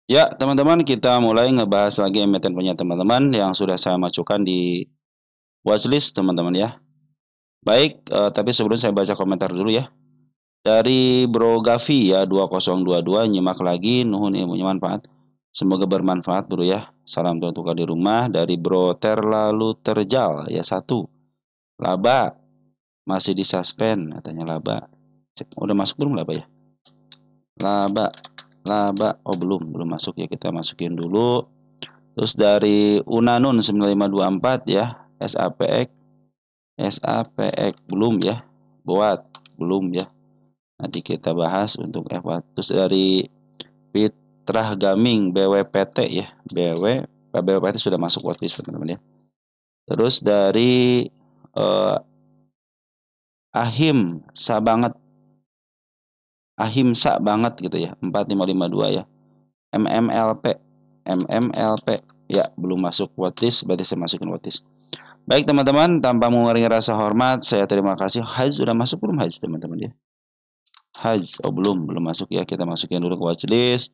Ya, teman-teman, kita mulai ngebahas lagi emiten punya teman-teman yang sudah saya masukkan di watchlist, teman-teman ya. Baik, tapi sebelum saya baca komentar dulu ya. Dari Bro Gavi ya 2022 nyimak lagi nuhun ilmunya manfaat. Semoga bermanfaat Bro ya. Salam tuan tukar di rumah dari Bro Terlalu Terjal ya satu. Laba masih di suspend katanya laba. Cek udah masuk belum laba ya? Laba, laba. Oh belum masuk ya, kita masukin dulu. Terus dari Unanun 9524 ya, SAPX, SAPX belum ya, buat belum ya. Nanti kita bahas untuk F1. Terus dari Fitrah Gaming BWPT ya, BWPT sudah masuk watchlist teman-teman ya. Terus dari eh, Ahim Sabanget, Ahimsa banget gitu ya, 4552 ya. MMLP, MMLP ya belum masuk watchlist, berarti saya masukin watchlist. Baik teman-teman, tanpa mengurangi rasa hormat, saya terima kasih. Haj sudah masuk belum Haj teman-teman ya? Haj, oh belum masuk ya. Kita masukin dulu ke watchlist.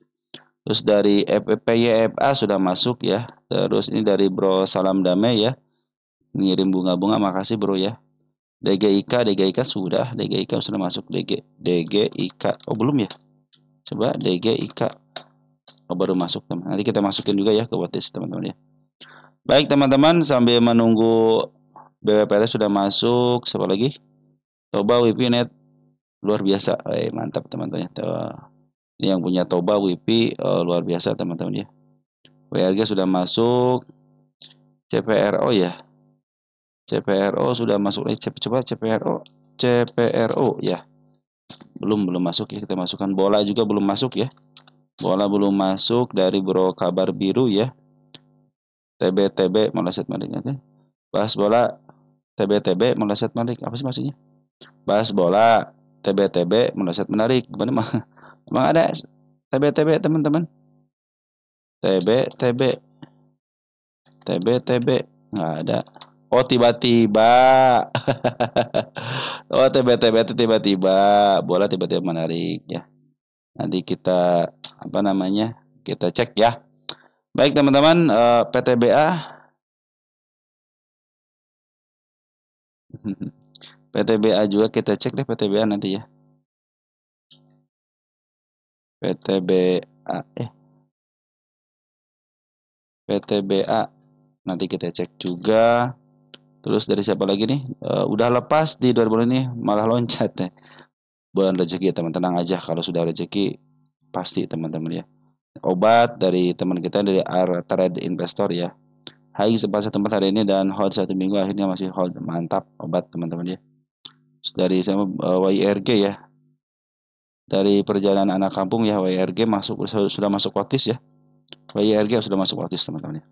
Terus dari FPYFA sudah masuk ya. Terus ini dari Bro Salam Damai ya. Ngirim bunga-bunga, makasih Bro ya. DGIK sudah masuk. DGIK, oh belum ya? Coba DGIK, oh baru masuk teman. Nanti kita masukin juga ya ke watchlist teman-teman ya. Baik teman-teman, sambil menunggu BWPT sudah masuk. Siapa lagi? Toba Wipinet luar biasa. Mantap teman-teman ya. Ini yang punya Toba Wipi luar biasa teman-teman ya. WRG sudah masuk. CPRO ya. CPRO sudah masuk. Coba CPRO. CPRO ya. Belum masuk ya. Kita masukkan bola juga belum masuk ya. Bola belum masuk dari Bro Kabar Biru ya. TBTB meleset balik. Bahas bola TBTB meleset balik. Apa sih maksudnya? Bahas bola TBTB meleset menarik. Gimana mah? Emang ada TB-TB teman-teman? TB, TB, TB, TB. Nggak ada. Oh tiba-tiba. Oh TB-TB itu tiba-tiba. Bola tiba-tiba menarik ya. Nanti kita apa namanya? Kita cek ya. Baik teman-teman, PTBA. PTBA juga kita cek deh PTBA nanti ya. PTBA, PTBA. Nanti kita cek juga. Terus dari siapa lagi nih? Udah lepas di 2000 ini malah loncat ya. Bulan rezeki ya teman, tenang aja kalau sudah rezeki pasti teman-teman ya. Obat dari teman kita dari Trade Investor ya. Hai sempat satu tempat hari ini dan hold satu minggu akhirnya masih hold, mantap obat teman-teman ya. Terus dari sama YRG ya. Dari perjalanan anak kampung ya, YRG masuk sudah masuk watchlist ya. YRG sudah masuk watchlist teman-teman ya.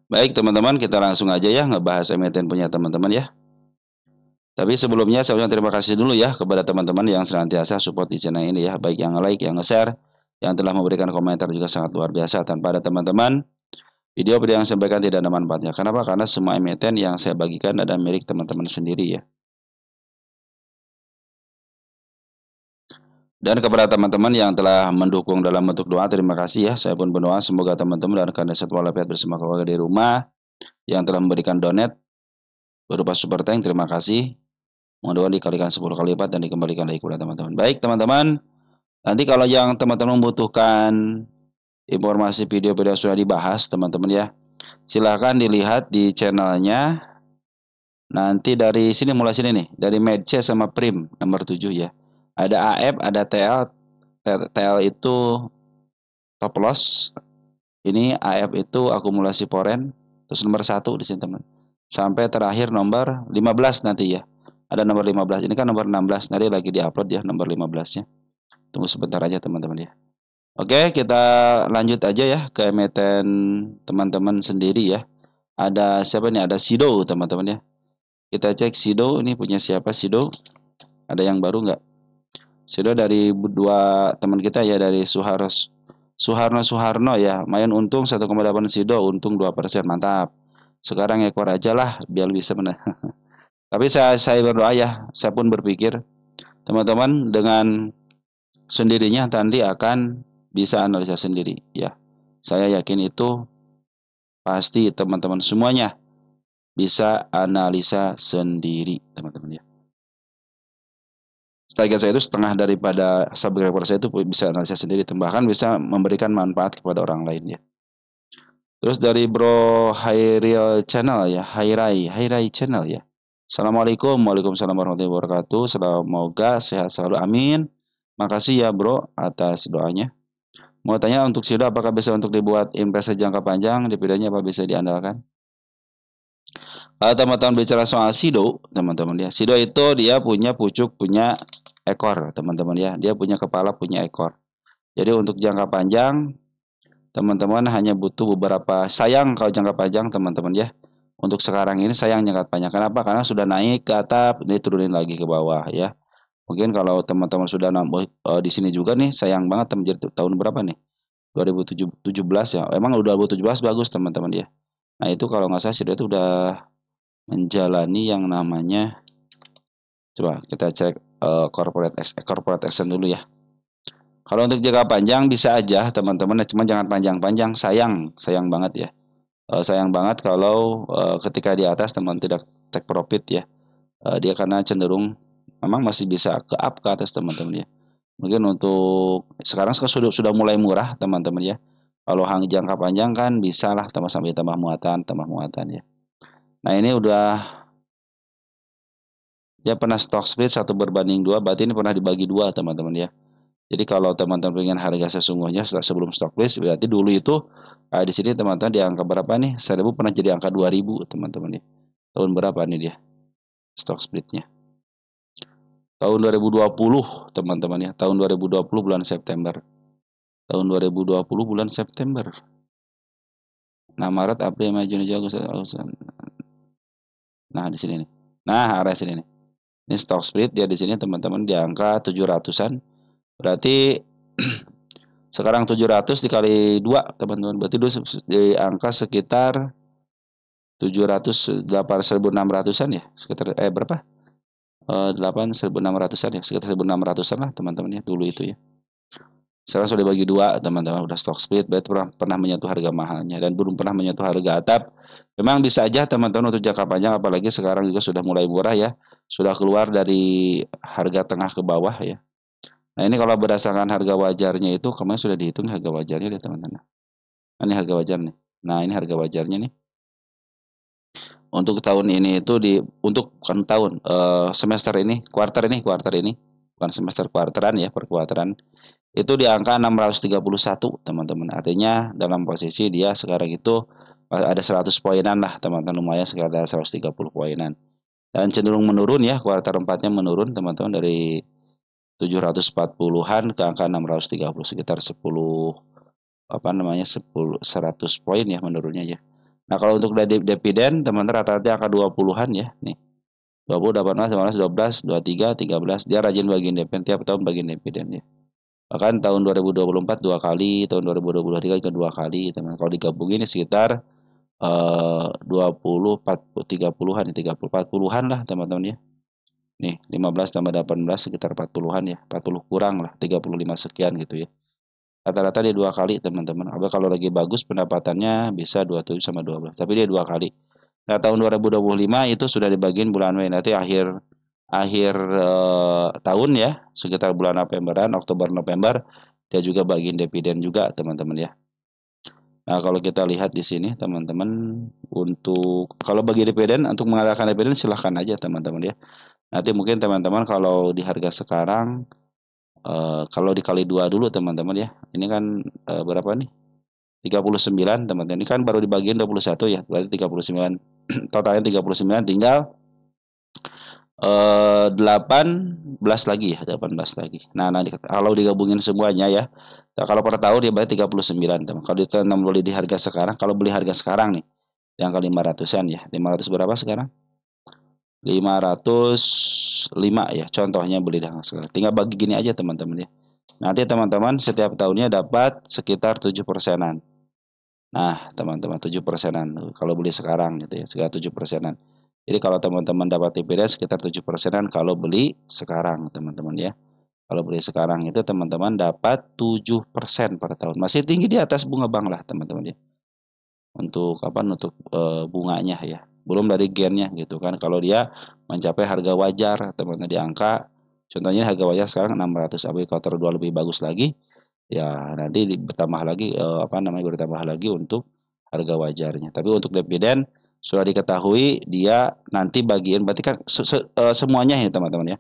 Baik teman-teman, kita langsung aja ya ngebahas emiten punya teman-teman ya. Tapi sebelumnya saya ucapkan terima kasih dulu ya kepada teman-teman yang senantiasa support di channel ini ya, baik yang like, yang nge-share, yang telah memberikan komentar juga sangat luar biasa. Tanpa ada teman-teman, video yang saya sampaikan tidak ada manfaatnya. Kenapa? Karena semua emiten yang saya bagikan ada milik teman-teman sendiri ya. Dan kepada teman-teman yang telah mendukung dalam bentuk doa, terima kasih ya. Saya pun berdoa semoga teman-teman dan rekan sehat walafiat bersama keluarga di rumah yang telah memberikan donat berupa super thank, terima kasih. Mudah-mudahan dikalikan 10 kali lipat dan dikembalikan lagi kepada teman-teman. Baik teman-teman, nanti kalau yang teman-teman membutuhkan informasi video-video sudah dibahas teman-teman ya, silahkan dilihat di channelnya. Nanti dari sini mulai sini nih, dari Medce sama Prim nomor 7 ya. Ada AF, ada TL. TL itu top loss. Ini AF itu akumulasi foreign. Terus nomor 1 di sini teman. Sampai terakhir nomor 15 nanti ya. Ada nomor 15. Ini kan nomor 16. Nanti lagi diupload ya nomor 15-nya. Tunggu sebentar aja teman-teman ya. Oke, kita lanjut aja ya ke emiten teman-teman sendiri ya. Ada siapa nih? Ada Sido teman-teman ya. Kita cek Sido ini punya siapa Sido? Ada yang baru nggak? Sido dari dua teman kita ya, dari Suharno ya. Main untung 1,8 Sido, untung 2%, mantap. Sekarang ekor aja lah biar bisa menang. Tapi saya berdoa ya, saya pun berpikir teman-teman dengan sendirinya nanti akan bisa analisa sendiri ya. Saya yakin itu pasti teman-teman semuanya bisa analisa sendiri, teman-teman ya. Target saya itu setengah daripada subscriber saya itu bisa analisa sendiri, bahkan bisa memberikan manfaat kepada orang lain ya. Terus dari Bro Hairil Channel ya, Hairai Channel ya. Assalamualaikum, waalaikumsalam warahmatullahi wabarakatuh. Semoga sehat selalu, amin. Makasih ya Bro atas doanya. Mau tanya untuk Sido, apakah bisa untuk dibuat investasi jangka panjang? Dividennya apa bisa diandalkan? Kalau teman-teman bicara soal Sido, teman-teman ya, Sido itu dia punya pucuk, punya ekor, teman-teman ya. Dia punya kepala, punya ekor. Jadi untuk jangka panjang, teman-teman hanya butuh beberapa, sayang kalau jangka panjang teman-teman ya. Untuk sekarang ini sayang jangka panjang. Kenapa? Karena sudah naik ke atap, ini turunin lagi ke bawah ya. Mungkin kalau teman-teman sudah nambah di sini juga nih, sayang banget teman, tahun berapa nih? 2017 ya. Emang udah 2017 bagus teman-teman ya. Nah itu kalau nggak salah Sido itu udah menjalani yang namanya, coba kita cek corporate action dulu ya. Kalau untuk jangka panjang bisa aja teman-teman, cuma jangan panjang-panjang, sayang banget ya. Sayang banget kalau ketika di atas teman tidak take profit ya. Dia karena cenderung memang masih bisa ke up ke atas teman-teman ya. Mungkin untuk sekarang sudah mulai murah teman-teman ya. Kalau jangka panjang kan bisa lah sampai tambah muatan ya. Nah ini udah, dia pernah stock split 1/2, berarti ini pernah dibagi 2 teman-teman ya. Jadi kalau teman-teman ingin harga sesungguhnya sebelum stock split, berarti dulu itu di sini teman-teman di angka berapa nih? 1000 pernah jadi angka 2000 teman-teman ya. Tahun berapa nih dia stock splitnya? Tahun 2020 teman-teman ya. Tahun 2020 bulan September. Tahun 2020 bulan September. Nah, Maret, April, Mei, Juni, Juli, Agustus. Nah, di sini nih. Nah, area sini nih. Ini stock split dia di sini teman-teman di angka 700-an. Berarti sekarang 700 dikali 2 teman-teman. Berarti di angka sekitar 1.600-an ya. Sekitar berapa? 1.600-an ya. Sekitar 1.600-an lah teman-teman ya dulu itu ya. Sekarang sudah bagi 2 teman-teman, udah stock split, berarti pernah menyentuh harga mahalnya dan belum pernah menyentuh harga atap. Memang bisa aja teman-teman untuk jangka panjang, apalagi sekarang juga sudah mulai murah ya. Sudah keluar dari harga tengah ke bawah ya. Nah ini kalau berdasarkan harga wajarnya itu kemarin sudah dihitung harga wajarnya ya teman-teman. Nah, ini harga wajar nih. Nah ini harga wajarnya nih. Untuk tahun ini itu untuk bukan tahun, semester ini, kuarter ini, bukan semester, kuarteran ya, per kuarteran. Itu di angka 631 teman-teman. Artinya dalam posisi dia sekarang itu ada 100 poinan lah teman-teman, lumayan sekitar 130 poinan. Dan cenderung menurun ya, kuartal 4-nya menurun teman-teman dari 740-an ke angka 630, sekitar 10 100 poin ya menurunnya ya. Nah, kalau untuk dividen teman-teman rata-rata angka 20-an ya. Nih. 20, 18, 19, 12, 23, 13. Dia rajin bagiin dividen, tiap tahun bagiin dividen ya. Bahkan tahun 2024 2 kali, tahun 2023 juga 2 kali, teman. Kalau digabungin sekitar 20, 40, 30-an, 30, 40-an lah teman-teman ya. Nih, 15 tambah 18 sekitar 40-an ya. 40 kurang lah, 35 sekian gitu ya. Rata-rata dia 2 kali teman-teman. Kalau lagi bagus pendapatannya bisa 27 sama 12. Tapi dia 2 kali. Nah, tahun 2025 itu sudah dibagiin bulan Mei. Nanti akhir tahun ya, sekitar bulan Novemberan, Oktober, November, dia juga bagiin dividen juga teman-teman ya. Nah, kalau kita lihat di sini teman-teman, untuk kalau bagi dividen, untuk mengalahkan dividen silahkan aja teman-teman ya. Nanti mungkin teman-teman kalau di harga sekarang, kalau dikali 2 dulu teman-teman ya. Ini kan berapa nih? 39 teman-teman. Ini kan baru dibagiin 21 ya. Berarti 39 totalnya 39, tinggal 18 lagi ya, 18 lagi. Nah, kalau digabungin semuanya ya. Nah, kalau per tahun dia berarti 39 teman. Kalau ditanam beli di harga sekarang, kalau beli harga sekarang nih yang ke 500-an ya. 500 berapa sekarang? 505 ya. Contohnya beli dengan sekarang. Tinggal bagi gini aja teman-teman ya. Nanti teman-teman setiap tahunnya dapat sekitar 7%-an. Nah, teman-teman 7%-an kalau beli sekarang gitu ya, sekitar 7%-an. Jadi kalau teman-teman dapat dividen sekitar 7%-an kalau beli sekarang, teman-teman ya. Kalau beli sekarang itu teman-teman dapat 7% per tahun. Masih tinggi di atas bunga bank lah teman-teman ya. Untuk apa? Untuk bunganya ya. Belum dari gennya gitu kan. Kalau dia mencapai harga wajar teman-teman di angka, contohnya harga wajar sekarang 600, tapi kalau dua lebih bagus lagi ya nanti bertambah lagi bertambah lagi untuk harga wajarnya. Tapi untuk dividen sudah diketahui dia nanti bagian berarti kan semuanya ya teman-teman ya.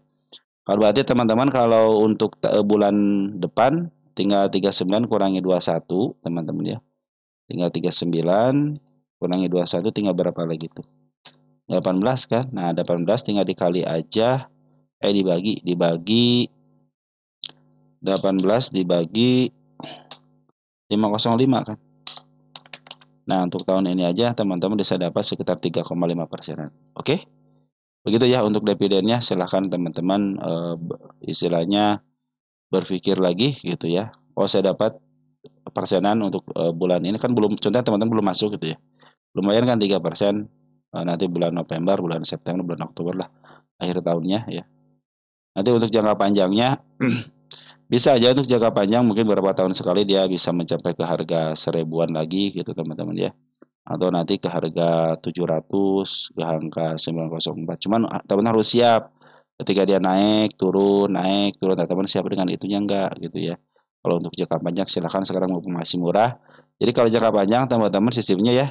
Kalau berarti teman-teman kalau untuk bulan depan tinggal 39 kurangi 21 teman-teman ya. Tinggal 39 kurangi 21 tinggal berapa lagi tuh? 18 kan? Nah, 18 tinggal dikali aja dibagi 18 dibagi 505 kan. Nah, untuk tahun ini aja teman-teman bisa dapat sekitar 3,5%. Oke? Begitu ya untuk dividennya. Silahkan teman-teman istilahnya berpikir lagi gitu ya. Oh, saya dapat persenan untuk bulan ini kan belum, contohnya teman-teman belum masuk gitu ya. Lumayan kan 3%, nanti bulan November, bulan September, bulan Oktober lah akhir tahunnya ya. Nanti untuk jangka panjangnya bisa aja untuk jangka panjang mungkin beberapa tahun sekali dia bisa mencapai ke harga 1000-an lagi gitu teman-teman ya. Atau nanti ke harga 700, ke angka 904. Cuman teman-teman harus siap ketika dia naik turun, teman-teman siap dengan itunya enggak gitu ya. Kalau untuk jangka panjang silahkan sekarang mumpung masih murah. Jadi kalau jangka panjang teman-teman sistemnya ya.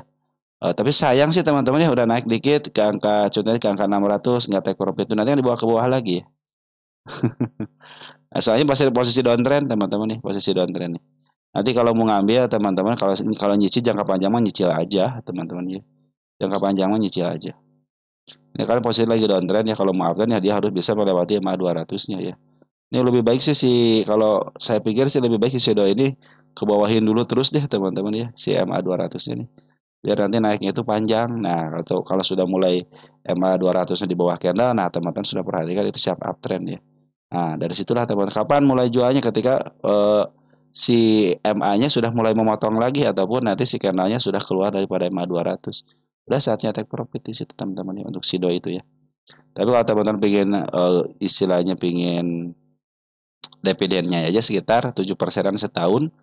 Tapi sayang sih teman-teman ya udah naik dikit ke angka, contohnya ke angka 600 nggak take profit itu nanti kan dibawa ke bawah lagi ya. Nah, soalnya masih posisi downtrend teman-teman nih, posisi downtrend nih. Nanti kalau mau ngambil teman-teman kalau nyicil jangka panjang mah nyicil aja teman-teman ya. Jangka panjang mah nyicil aja. Ini kan posisi lagi downtrend ya, kalau mau uptrend ya dia harus bisa melewati MA 200-nya ya. Ini lebih baik sih kalau saya pikir sih lebih baik si Shadow ini ke bawahin dulu terus deh teman-teman ya, si MA 200-nya nih. Biar nanti naiknya itu panjang. Nah, atau kalau sudah mulai MA 200-nya di bawah candle, nah teman-teman sudah perhatikan itu siap uptrend ya. Nah, dari situlah teman-teman kapan mulai jualnya ketika si MA-nya sudah mulai memotong lagi ataupun nanti si candle-nya sudah keluar daripada MA 200. Udah saatnya take profit di situ teman-teman ya untuk Sido itu ya. Tapi kalau teman-teman pengen istilahnya pengen dividennya aja sekitar 7%-an setahun.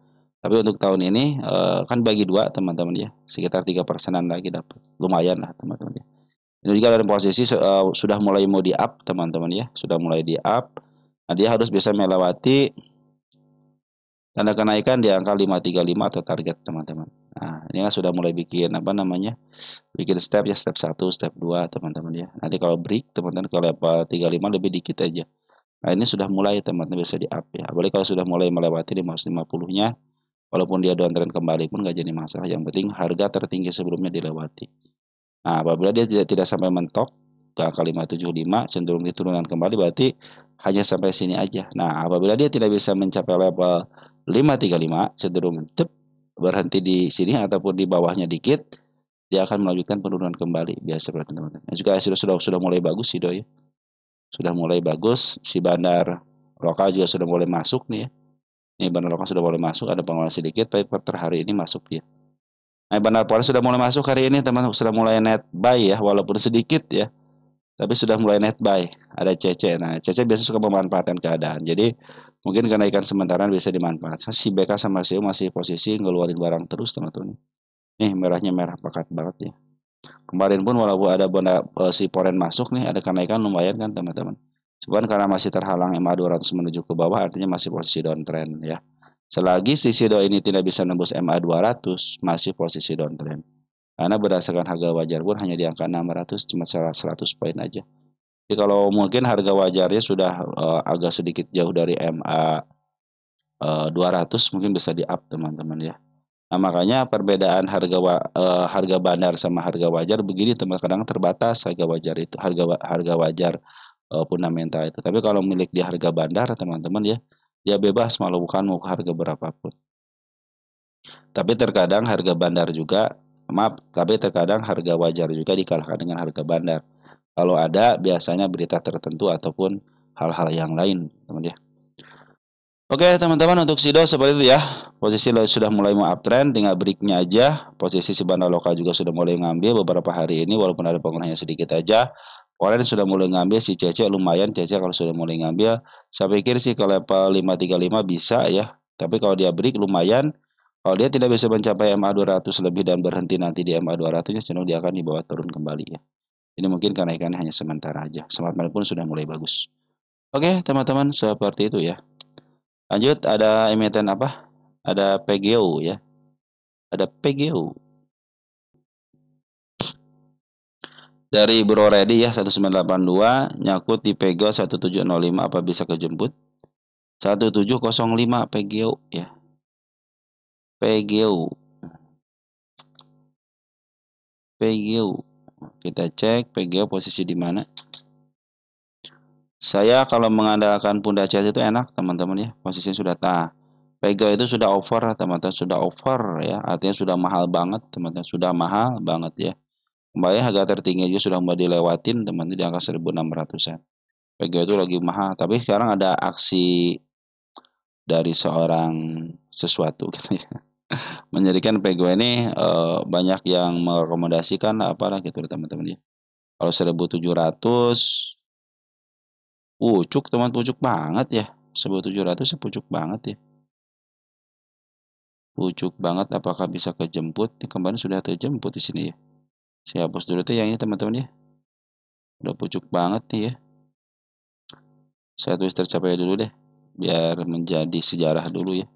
Tapi untuk tahun ini kan bagi dua teman-teman ya, sekitar 3%-an lagi dapat. Lumayan lah teman-teman ya. Ini juga dalam posisi sudah mulai mau di up teman-teman ya, sudah mulai di up. Nah, dia harus bisa melewati tanda kenaikan di angka 535 atau target teman-teman. Nah, ini kan sudah mulai bikin bikin step ya, step 1, step 2 teman-teman ya. Nanti kalau break teman-teman kalau level 35 lebih dikit aja. Nah, ini sudah mulai teman-teman bisa di up ya. Apalagi kalau sudah mulai melewati 550-nya, walaupun dia downtrend kembali pun nggak jadi masalah. Yang penting harga tertinggi sebelumnya dilewati. Nah, apabila dia tidak sampai mentok ke angka 575, cenderung diturunan kembali, berarti hanya sampai sini aja. Nah, apabila dia tidak bisa mencapai level 535, cenderung berhenti di sini ataupun di bawahnya dikit, dia akan melanjutkan penurunan kembali. Biasa teman-teman. Nah, juga sudah mulai bagus sih doi. Sudah mulai bagus. Si bandar lokal juga sudah mulai masuk nih ya. Ini bandar lokal sudah mulai masuk, ada pengeluaran sedikit, tapi per hari ini masuk dia. Nah, bandar Polres sudah mulai masuk hari ini, teman, sudah mulai net buy ya, walaupun sedikit ya, tapi sudah mulai net buy. Ada CC. Nah, CC biasanya suka memanfaatkan keadaan. Jadi mungkin kenaikan sementara bisa dimanfaatkan. Si BK sama CEO masih posisi ngeluarin barang terus teman-teman. Nih merahnya merah pekat banget ya. Kemarin pun walaupun ada si Poren masuk nih, ada kenaikan lumayan kan teman-teman. Cuman karena masih terhalang MA 200 menuju ke bawah, artinya masih posisi downtrend ya. Selagi si Sido ini tidak bisa nembus MA 200, masih posisi downtrend. Karena berdasarkan harga wajar pun hanya di angka 600, cuma 100 poin aja. Jadi kalau mungkin harga wajarnya sudah agak sedikit jauh dari MA 200, mungkin bisa di up teman-teman ya. Nah, makanya perbedaan harga bandar sama harga wajar begini teman, kadang terbatas harga wajar itu, harga wajar fundamental itu. Tapi kalau milik di harga bandar teman-teman ya, dia bebas malu bukan mau ke harga berapapun. Tapi terkadang harga bandar juga, tapi terkadang harga wajar juga dikalahkan dengan harga bandar. Kalau ada biasanya berita tertentu ataupun hal-hal yang lain, teman ya. Oke teman-teman, untuk Sido seperti itu ya. Posisi sudah mulai mau uptrend, tinggal breaknya aja. Posisi si bandar lokal juga sudah mulai ngambil beberapa hari ini, walaupun ada penggunanya sedikit aja. Poren sudah mulai ngambil, si Cece lumayan, Cece kalau sudah mulai ngambil, saya pikir sih ke level 535 bisa ya. Tapi kalau dia break lumayan, kalau dia tidak bisa mencapai MA 200 lebih dan berhenti nanti di MA 200, cenderung dia akan dibawa turun kembali ya. Ini mungkin kenaikannya hanya sementara aja. Smart money pun sudah mulai bagus. Oke, teman-teman, seperti itu ya. Lanjut, ada emiten apa? Ada PGO ya. Ada PGO. Dari Bro Ready ya 1982 nyangkut di PGO 1705, apa bisa kejemput? 1705 PGO ya. PGO. PGO. Kita cek PGO posisi di mana. Saya kalau mengandalkan Punda Cat itu enak teman-teman ya. Posisinya sudah PGO itu sudah over teman-teman, sudah over ya. Artinya sudah mahal banget teman-teman, sudah mahal banget ya. Kembali harga tertinggi juga sudah mulai dilewatin teman-teman di angka 1600-an. PGO itu lagi mahal, tapi sekarang ada aksi dari seorang sesuatu gitu ya. Menjadikan PGO ini banyak yang merekomendasikan apalah gitu teman-teman ya. Kalau 1700 pucuk teman, pucuk banget ya. 1700 ya pucuk banget ya. Pucuk banget, apakah bisa kejemput? Ini kemarin sudah terjemput di sini ya. Saya hapus dulu tuh yang ini teman-teman ya. Udah pucuk banget nih ya. Saya tulis tercapai dulu deh, biar menjadi sejarah dulu ya.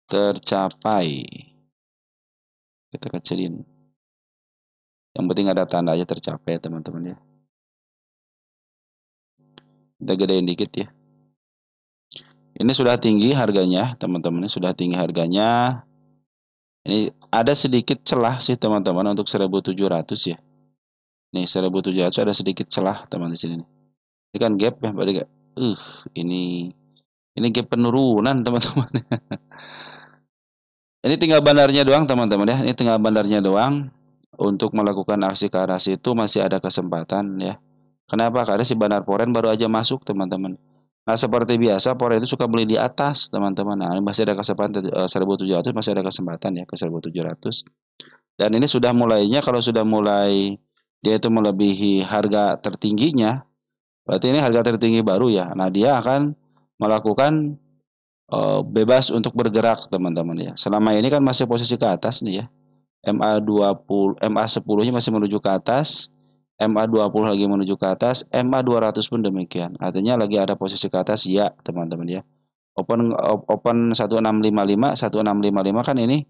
Tercapai. Kita kecilin. Yang penting ada tanda aja tercapai teman-teman ya. Kita gedein dikit ya. Ini sudah tinggi harganya, teman-teman. Sudah tinggi harganya. Ini ada sedikit celah sih teman-teman untuk 1700 ya. Nih 1700 ada sedikit celah teman di sini nih. Ini kan gap ya, berarti gak? Ini gap penurunan teman-teman. Ini tinggal bandarnya doang teman-teman ya. Ini tinggal bandarnya doang. Untuk melakukan aksi ke arah situ masih ada kesempatan ya. Kenapa? Karena si bandar Poren baru aja masuk teman-teman. Nah seperti biasa Poren itu suka beli di atas teman-teman. Nah ini masih ada kesempatan 1700, masih ada kesempatan ya ke 1700. Dan ini sudah mulainya, kalau sudah mulai dia itu melebihi harga tertingginya, berarti ini harga tertinggi baru ya. Nah dia akan melakukan bebas untuk bergerak teman-teman ya. Selama ini kan masih posisi ke atas nih ya. MA20, MA10-nya masih menuju ke atas, MA20 lagi menuju ke atas, MA200 pun demikian. Artinya lagi ada posisi ke atas ya, teman-teman ya. Open 1655 kan ini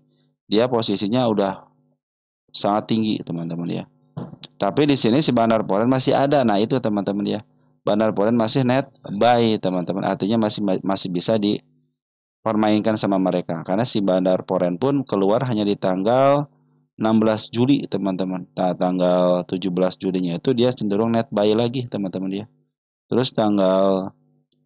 dia posisinya udah sangat tinggi, teman-teman ya. Tapi di sini si Bandar Poren masih ada. Nah, itu teman-teman ya. Bandar Poren masih net buy, teman-teman. Artinya masih bisa dipermainkan sama mereka. Karena si Bandar Poren pun keluar hanya di tanggal 16 Juli teman-teman. Nah, tanggal 17 Julinya itu dia cenderung net buy lagi teman-teman ya. Terus tanggal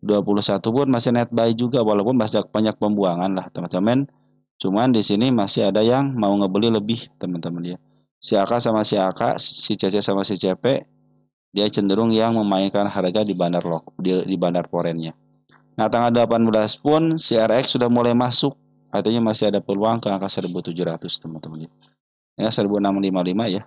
21 pun masih net buy juga walaupun banyak pembuangan lah teman-teman. Cuman di sini masih ada yang mau ngebeli lebih teman-teman ya. Si AK sama si AK, si CC sama si CP, dia cenderung yang memainkan harga di di bandar Porennya. Nah, tanggal 18 pun si RX sudah mulai masuk. Artinya masih ada peluang ke angka 1700 teman-teman ya. Ya 1655 ya.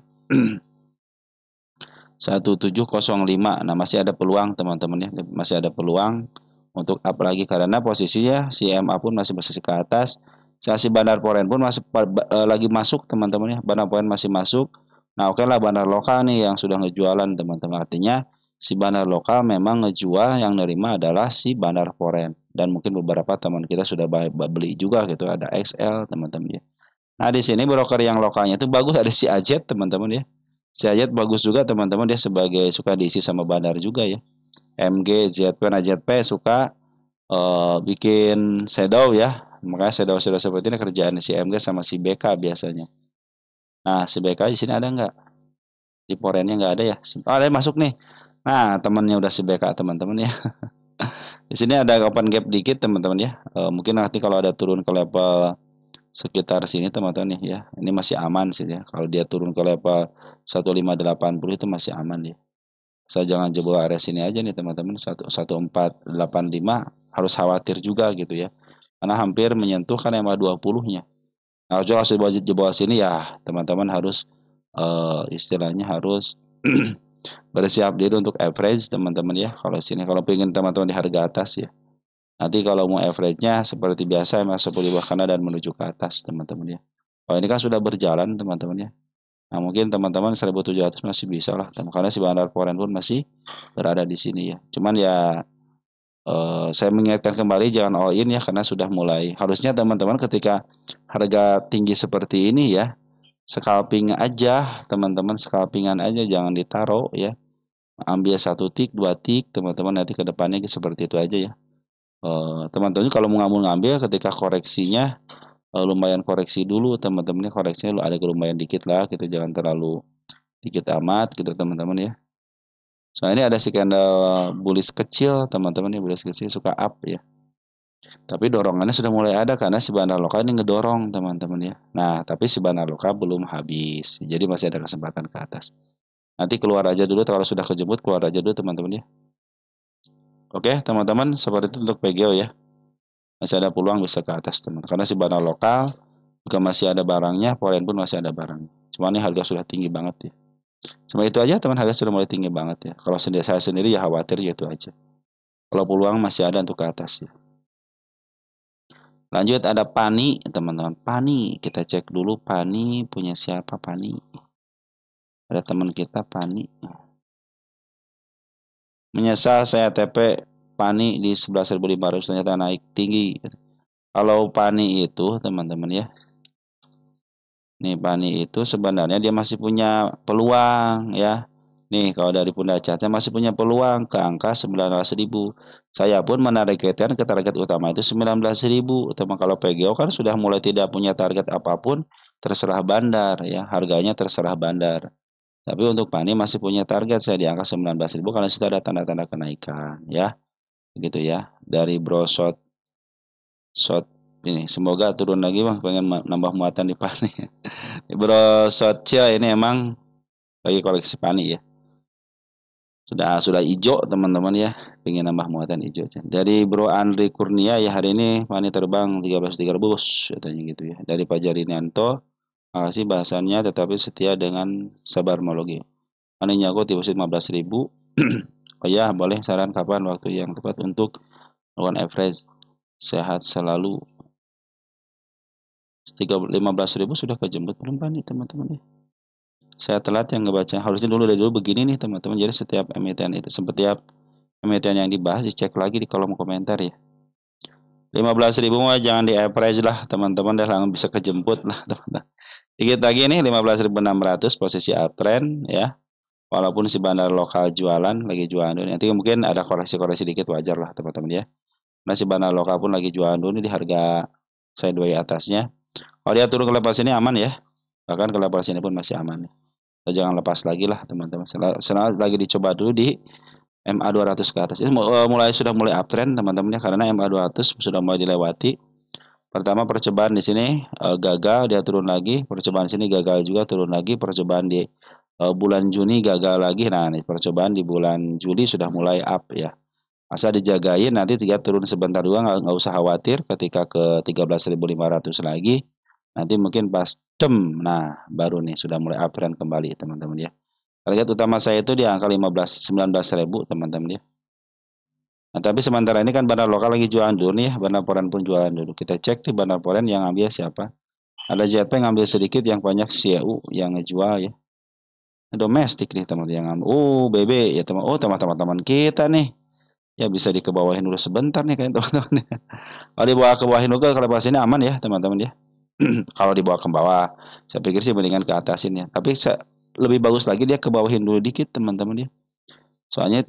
1705. Nah, masih ada peluang teman-teman ya. Masih ada peluang untuk up lagi karena posisinya si MA pun masih posisi ke atas. Si Bandar Poren pun masih lagi masuk teman-teman ya. Bandar Poren masih masuk. Nah, oke lah bandar lokal nih yang sudah ngejualan teman-teman. Artinya si bandar lokal memang ngejual, yang nerima adalah si Bandar Poren. Dan mungkin beberapa teman kita sudah beli juga gitu. Ada XL teman-teman ya. Nah, di sini broker yang lokalnya itu bagus, ada si Ajet teman-teman ya. Si Ajet bagus juga teman-teman, dia sebagai suka diisi sama bandar juga ya. MG, ZP, nah ZP suka bikin shadow ya. Makanya shadow seperti ini kerjaan si MG sama si BK biasanya. Nah, si BK di sini ada nggak? Di Porennya nggak ada ya. Oh, ada yang masuk nih. Nah, temannya udah si BK teman-teman ya. Di sini ada open gap dikit teman-teman ya. Mungkin nanti kalau ada turun ke level sekitar sini teman-teman nih ya. Ini masih aman sih ya. Kalau dia turun ke level 1580 itu masih aman ya. Saya jangan jebol area sini aja nih teman-teman. 1485 harus khawatir juga gitu ya. Karena hampir menyentuh kan EMA 20-nya. Nah, kalau jebol sini ya teman-teman harus istilahnya harus bersiap diri untuk average teman-teman ya. Kalau sini kalau pengen teman-teman di harga atas ya. Nanti kalau mau average-nya seperti biasa masuk di bawah kanan dan menuju ke atas teman-teman ya. Kalau ini kan sudah berjalan teman-teman ya. Nah mungkin teman-teman 1700 masih bisa lah, karena si Bandar Foreign pun masih berada di sini ya. Cuman ya saya mengingatkan kembali jangan all in ya, karena sudah mulai. Harusnya teman-teman ketika harga tinggi seperti ini ya, scalping aja teman-teman, scalpingan aja, jangan ditaruh ya. Ambil 1 tick 2 tick teman-teman, nanti ke depannya seperti itu aja ya. Teman-teman kalau mau ngambil ketika koreksinya lumayan koreksi dulu teman-teman, koreksinya ada lumayan dikit lah gitu, jangan terlalu dikit amat gitu teman-teman ya. Soalnya ini ada si candle bullish kecil teman-teman ya, bullish kecil suka up ya. Tapi dorongannya sudah mulai ada karena si Bandar Loka ini ngedorong teman-teman ya. Nah, tapi si Bandar Loka belum habis. Jadi masih ada kesempatan ke atas. Nanti keluar aja dulu, kalau sudah kejemput keluar aja dulu teman-teman ya. Oke, teman-teman, seperti itu untuk PGO ya. Masih ada peluang bisa ke atas teman. Karena si Bandar Lokal juga masih ada barangnya, Foreign pun masih ada barangnya. Cuma ini harga sudah tinggi banget ya. Cuma itu aja teman, harga sudah mulai tinggi banget ya. Kalau saya sendiri ya khawatir ya itu aja. Kalau peluang masih ada untuk ke atas ya. Lanjut ada Pani teman-teman. Pani, kita cek dulu Pani punya siapa Pani. Ada teman kita Pani. Menyesal saya TP Pani di 11.500 ternyata naik tinggi. Kalau Pani itu teman-teman ya. Nih Pani itu sebenarnya dia masih punya peluang ya. Nih kalau dari Bunda Catnya masih punya peluang ke angka 19.000. Saya pun menargetkan ke target utama itu 19.000. Teman kalau PGO kan sudah mulai tidak punya target apapun, terserah bandar ya, harganya terserah bandar. Tapi untuk Pani masih punya target saya di angka 19.000 karena sudah ada tanda-tanda kenaikan ya. Begitu ya. Dari bro short ini semoga turun lagi Bang, pengen nambah muatan di Pani. Bro short ini emang lagi koleksi Pani ya. Sudah hijau teman-teman ya, pengen nambah muatan hijau. Dari Bro Andri Kurnia ya, hari ini Pani terbang 13.300 bos katanya gitu ya. Dari Pajari Nanto, makasih bahasannya tetapi setia dengan sabar mologi. Aninya aku tiba 15.000. Oh ya, boleh saran kapan waktu yang tepat untuk melakukan average. Sehat selalu. 15.000 sudah kejemput belum Pani teman-teman ya. Saya telat yang ngebaca, harusnya dari dulu begini nih teman-teman. Jadi setiap emiten itu setiap emiten yang dibahas dicek lagi di kolom komentar ya. 15.000 mah jangan di average lah teman-teman, dah langsung bisa kejemput lah teman-teman. Dikit lagi nih 15.600 posisi uptrend ya. Walaupun si bandar lokal jualan lagi jualan dulu, nanti mungkin ada koreksi-koreksi dikit, wajar lah teman-teman ya. Nah si bandar lokal pun lagi jualan dulu di harga sideways atasnya. Kalau dia turun ke level sini aman ya. Bahkan ke level sini pun masih aman ya. Jangan lepas lagi lah teman-teman. Setelah lagi dicoba dulu di MA 200 ke atas. Ini sudah mulai uptrend teman-teman ya, karena MA 200 sudah mulai dilewati. Pertama percobaan di sini gagal, dia turun lagi. Percobaan di sini gagal juga, turun lagi. Percobaan di bulan Juni gagal lagi. Nah, ini percobaan di bulan Juli sudah mulai up ya. Asal dijagain, nanti turun sebentar juga, nggak usah khawatir. Ketika ke 13.500 lagi, nanti mungkin pas nah baru nih sudah mulai uptrend kembali teman-teman ya. Target utama saya itu di angka 19.000 teman-teman ya. Nah, tapi sementara ini kan bandar lokal lagi jualan dulu nih ya, bandar Foreign pun jualan dulu. Kita cek di bandar Foreign yang ambil siapa. Ada JP yang ngambil sedikit, yang banyak CU yang ngejual ya. Domestik nih teman-teman yang ngambil. BB ya teman. Teman-teman kita nih. Ya bisa dikebawahin dulu sebentar nih kayak teman-teman. Kalau dibawa ke bawahin dulu kalau pas ini aman ya teman-teman ya. Kalau dibawa ke bawah, saya pikir sih mendingan ke atasin ya. Tapi lebih bagus lagi dia ke bawahin dulu dikit teman-teman ya. Soalnya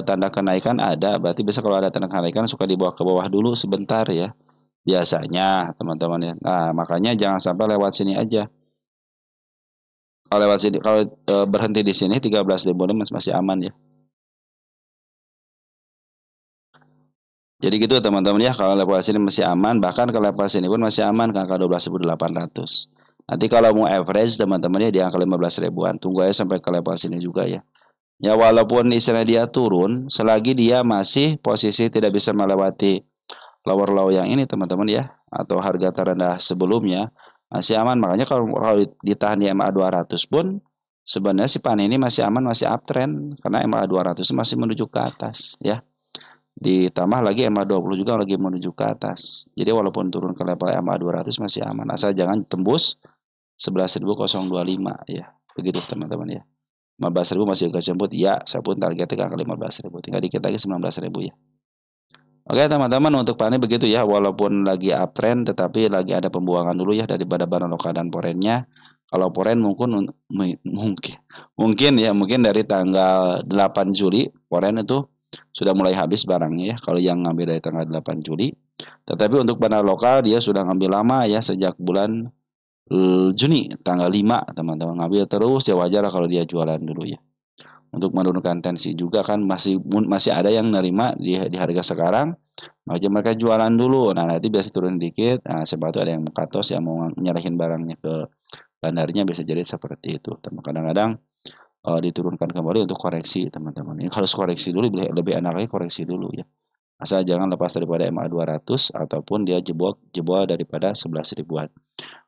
tanda kenaikan ada, berarti bisa kalau ada tanda kenaikan suka dibawa ke bawah dulu sebentar ya. Biasanya teman-teman ya. Nah makanya jangan sampai lewat sini aja. Kalau lewat sini, kalau berhenti di sini 13.000 masih aman ya. Jadi gitu teman-teman ya, kalau level sini masih aman, bahkan kalau level sini pun masih aman ke angka 12.800. Nanti kalau mau average teman-teman ya di angka 15 ribuan, tunggu aja sampai ke level sini juga ya. Ya walaupun istilah dia turun, selagi dia masih posisi tidak bisa melewati lower low yang ini teman-teman ya, atau harga terendah sebelumnya, Masih aman. Makanya kalau ditahan di MA 200 pun sebenarnya si pan ini masih aman, masih uptrend karena MA 200 masih menuju ke atas ya. Ditambah lagi MA 20 juga lagi menuju ke atas. Jadi walaupun turun ke level MA 200 masih aman. Asal jangan tembus 11.025 ya. Begitu teman-teman ya. 15.000 masih kejemput ya, saya pun targetnya ke 15.000. Tinggal dikit lagi 19.000 ya. Oke teman-teman, untuk Pani begitu ya, walaupun lagi uptrend tetapi lagi ada pembuangan dulu ya daripada barang lokal dan porennya. Kalau poren mungkin dari tanggal 8 Juli poren itu sudah mulai habis barangnya ya, kalau yang ngambil dari tanggal 8 Juli. Tetapi untuk barang lokal dia sudah ngambil lama ya, sejak bulan Juni tanggal 5 teman-teman, ngambil terus ya, wajar kalau dia jualan dulu ya. Untuk menurunkan tensi juga kan masih ada yang nerima di harga sekarang, makanya mereka jualan dulu. Nah nanti biasa turun dikit, nah sebab itu ada yang katos yang mau nyerahin barangnya ke bandarnya, bisa jadi seperti itu. Kadang-kadang diturunkan kembali untuk koreksi teman-teman. Ini harus koreksi dulu, lebih enak lagi koreksi dulu ya. Asal jangan lepas daripada MA 200 ataupun dia jebol daripada 11 ribuan.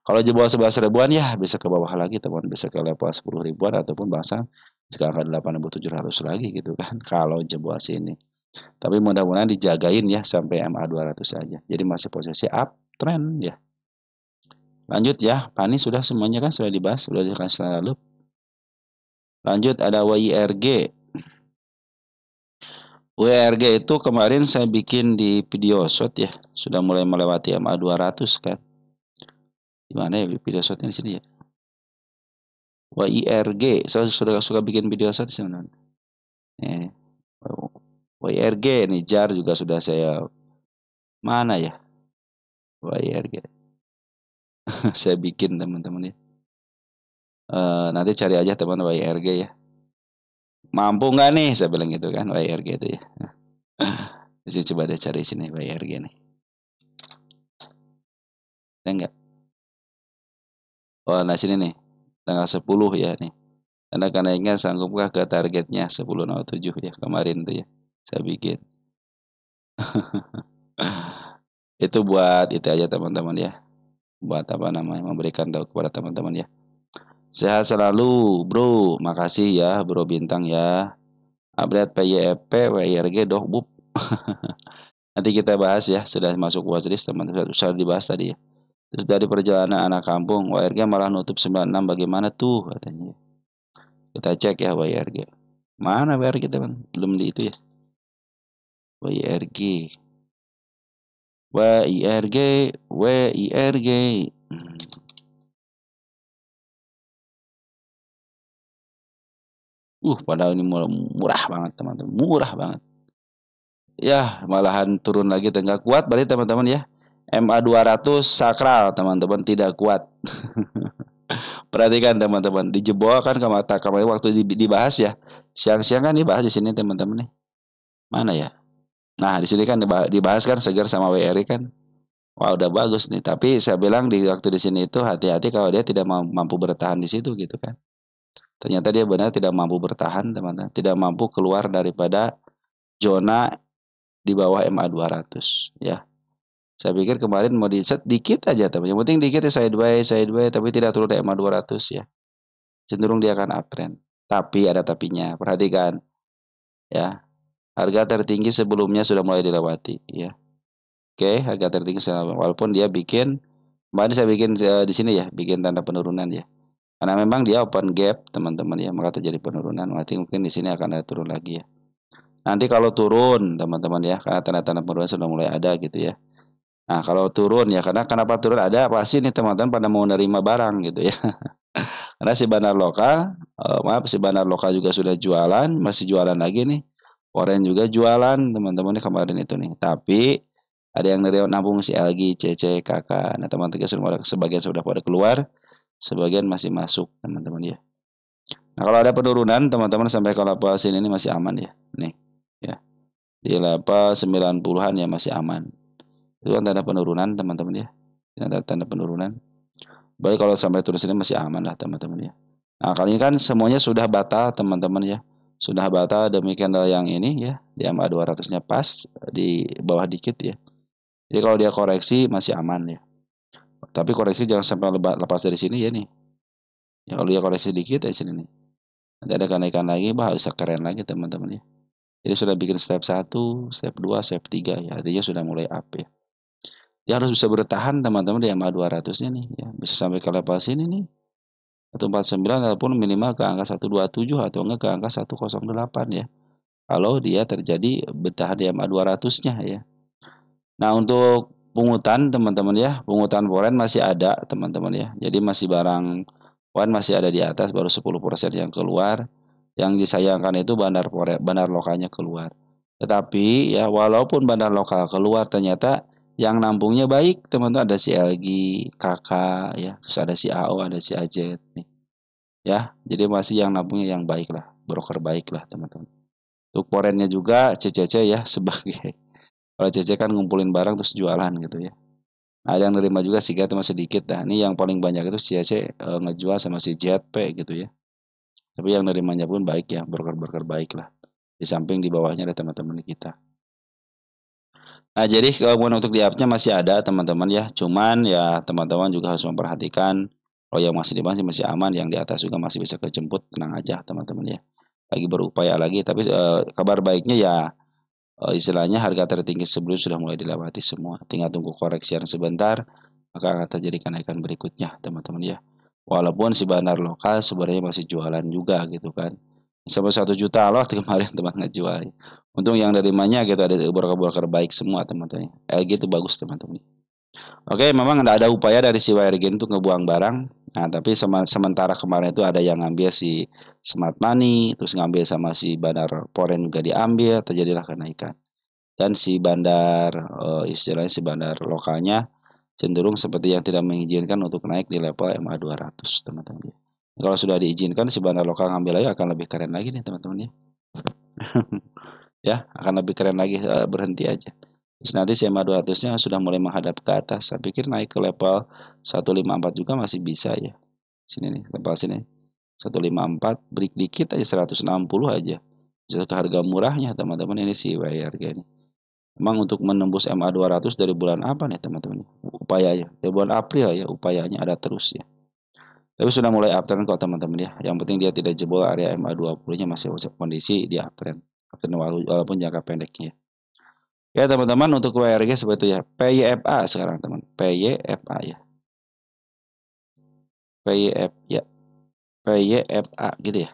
Kalau jebol 11 ribuan ya bisa ke bawah lagi teman, bisa ke level 10 ribuan ataupun bahkan bisa ke 8.700 lagi gitu kan kalau jebol sini. Tapi mudah-mudahan dijagain ya sampai MA 200 saja. Jadi masih posisi uptrend ya. Lanjut ya, Pani sudah semuanya kan sudah dibahas, sudah dikasih lalu. Lanjut ada WIRG. WIRG itu kemarin saya bikin di video shot ya, sudah mulai melewati MA 200 kan. Gimana ya video shotnya di sini ya? WIRG, saya suka bikin video shot sebenarnya. WIRG nih, jar juga sudah saya mana ya? WIRG. Saya bikin teman-teman ya. Nanti cari aja teman WIRG ya. Mampu nggak nih? Saya bilang gitu kan WIRG itu ya. Saya coba deh cari sini WIRG nih. Ada nggak? Oh, nah sini nih. Tanggal 10 ya nih. Karena naiknya sanggupkah ke targetnya 10.07 ya kemarin tuh ya. Saya bikin. Itu buat itu aja teman-teman ya. Buat apa namanya? Memberikan tahu kepada teman-teman ya. Sehat selalu, bro. Makasih ya, bro bintang ya. Update PYFP, WIRG, Dokbub. Nanti kita bahas ya. Sudah masuk watchlist teman-teman. Sudah dibahas tadi ya. Terus dari perjalanan anak kampung, WIRG malah nutup 96. Bagaimana tuh katanya? Kita cek ya WIRG. Mana WIRG teman? Belum di itu ya. WIRG. WIRG, WIRG. Padahal ini murah banget teman-teman. Murah banget. Ya, malahan turun lagi nggak kuat berarti teman-teman ya. MA 200 sakral teman-teman, tidak kuat. Perhatikan teman-teman, dijebol kan kemarin waktu dibahas ya. Siang-siang kan dibahas di sini teman-teman nih. Mana ya? Nah, di sini kan dibahas kan segar sama WRI kan. Wah, udah bagus nih. Tapi saya bilang di waktu di sini itu hati-hati kalau dia tidak mampu bertahan di situ gitu kan. Ternyata dia benar tidak mampu bertahan teman-teman. Tidak mampu keluar daripada zona di bawah MA 200 ya. Saya pikir kemarin mau di-set dikit aja teman. Yang penting dikit ya, sideways tapi tidak turun dari MA 200 ya. Cenderung dia akan uptrend. Tapi ada tapinya. Perhatikan ya. Harga tertinggi sebelumnya sudah mulai dilewati ya. Oke, harga tertinggi walaupun dia bikin kemarin saya bikin di sini ya, bikin tanda penurunan ya. Karena memang dia open gap teman-teman ya, maka terjadi penurunan. Nanti mungkin di sini akan ada turun lagi ya. Nanti kalau turun teman-teman ya, karena tanda-tanda penurunan sudah mulai ada gitu ya. Nah, kalau turun ya, karena kenapa turun ada pasti nih teman-teman pada mau nerima barang gitu ya. Karena si bandar lokal, si bandar lokal juga sudah jualan, masih jualan lagi nih. Oren juga jualan teman-teman kemarin itu nih. Tapi ada yang nabung si LG, CC, KK. Nah, teman-teman sebagian sudah pada keluar, sebagian masih masuk teman-teman ya. Nah, kalau ada penurunan teman-teman sampai ke level sini ini masih aman ya. Nih, ya. Di level 90-an ya masih aman. Itu kan tanda penurunan teman-teman ya. Tanda penurunan. Baik kalau sampai turun sini masih aman lah teman-teman ya. Nah kali ini kan semuanya sudah batal teman-teman ya. Sudah batal, demikian yang ini ya. Di MA 200-nya pas di bawah dikit ya. Jadi kalau dia koreksi masih aman ya. Tapi koreksi jangan sampai lepas dari sini ya nih. Ya kalau dia koreksi dikit ya sini nih. Nanti ada kenaikan lagi, bisa keren lagi teman-teman ya. Jadi sudah bikin step 1, step 2, step 3 ya. Artinya sudah mulai up ya. Dia harus bisa bertahan teman-teman di MA 200-nya nih ya. Bisa sampai ke level sini nih. 149 ataupun minimal ke angka 127 atau enggak ke angka 108 ya. Kalau dia terjadi bertahan di MA 200-nya ya. Nah, untuk pungutan teman-teman ya, pungutan foreign masih ada teman-teman ya. Jadi masih barang foreign masih ada di atas, baru 10% yang keluar. Yang disayangkan itu bandar lokalnya keluar. Tetapi ya walaupun bandar lokal keluar ternyata yang nampungnya baik teman-teman, ada si LG, KK ya, terus ada si AO, ada si AZ nih. Ya, jadi masih yang nampungnya yang baik lah, broker baik lah teman-teman. Untuk foreignnya juga CCC ya sebagai kalau CC kan ngumpulin barang terus jualan gitu ya. Nah, ada yang nerima juga sih itu masih sedikit dah. Ini yang paling banyak itu CC ngejual sama si JP gitu ya. Tapi yang nerimanya pun baik ya, broker-broker baik lah. Di samping di bawahnya ada teman-teman kita. Nah, jadi kemungkinan untuk di up-nya masih ada teman-teman ya. Cuman ya teman-teman juga harus memperhatikan kalau yang masih di bawah masih aman, yang di atas juga masih bisa kejemput, tenang aja teman-teman ya. Lagi berupaya lagi, tapi kabar baiknya ya istilahnya harga tertinggi sebelum sudah mulai dilewati semua. Tinggal tunggu koreksian sebentar, maka akan terjadi kenaikan berikutnya, teman-teman ya. Walaupun si bandar lokal sebenarnya masih jualan juga gitu kan. Sampai 1 juta loh kemarin teman ngejual. Untung yang nerimanya gitu ada broker-broker baik semua teman-teman. LG itu bagus teman-teman. Oke, memang ada upaya dari si WRG untuk ngebuang barang. Nah, tapi sementara kemarin itu ada yang ngambil si Smart Money, terus ngambil sama si Bandar Foreign juga diambil, terjadilah kenaikan. Dan si bandar, istilahnya si bandar lokalnya cenderung seperti yang tidak mengizinkan untuk naik di level MA 200, teman-teman. Kalau sudah diizinkan si bandar lokal ngambil lagi akan lebih keren lagi nih, teman-teman ya. Ya, akan lebih keren lagi, berhenti aja. Terus nanti si MA 200-nya sudah mulai menghadap ke atas. Saya pikir naik ke level 154 juga masih bisa ya. Sini nih, level sini. 154, break dikit aja 160 aja. Bisa ke harga murahnya, teman-teman. Ini si WRG nih. Memang untuk menembus MA 200 dari bulan apa nih, teman-teman? Upayanya, dari bulan April ya, upayanya ada terus ya. Tapi sudah mulai uptrend kok teman-teman ya. Yang penting dia tidak jebol area MA 20-nya, masih kondisi di uptrend. Uptrend walaupun jangka pendeknya. Ya teman-teman, untuk WRG seperti itu ya. PYFA sekarang teman. PYFA ya. PYF ya. PYFA gitu ya.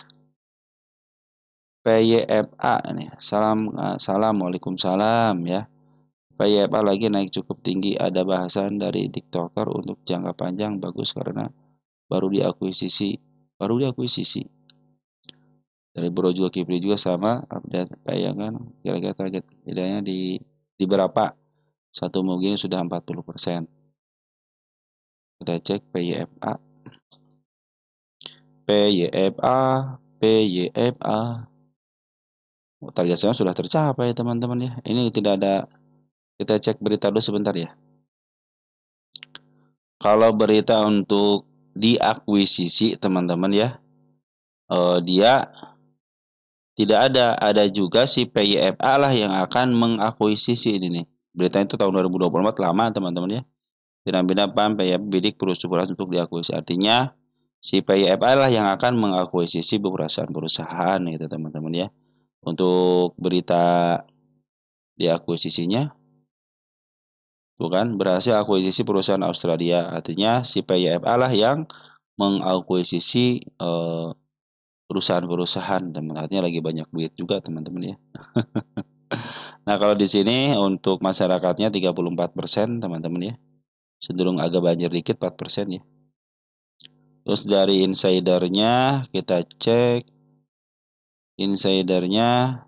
PYFA nih. Salam, waalaikumsalam ya. PYFA lagi naik cukup tinggi. Ada bahasan dari TikToker untuk jangka panjang bagus karena baru diakuisisi. Dari Bro juga Kipri juga sama update tayangan kira-kira target tidaknya di berapa? Satu mungkin sudah 40%. Kita cek PYFA. Target saya sudah tercapai teman-teman ya. Ini tidak ada, kita cek berita dulu sebentar ya. Kalau berita untuk diakuisisi teman-teman ya, dia tidak ada. Ada juga si PYFA lah yang akan mengakuisisi ini nih. Berita itu tahun 2024 lama teman-teman ya. Bina-bina PAM PYFA bidik perusahaan untuk diakuisisi. Artinya si PYFA lah yang akan mengakuisisi perusahaan-perusahaan gitu teman-teman ya. Untuk berita diakuisisinya tuh kan berhasil akuisisi perusahaan Australia. Artinya si PYFA lah yang mengakuisisi perusahaan-perusahaan teman. Artinya lagi banyak duit juga teman-teman ya. Nah, kalau di sini untuk masyarakatnya 34% teman-teman ya. Cenderung agak banjir dikit 4% ya. Terus dari insidernya kita cek insidernya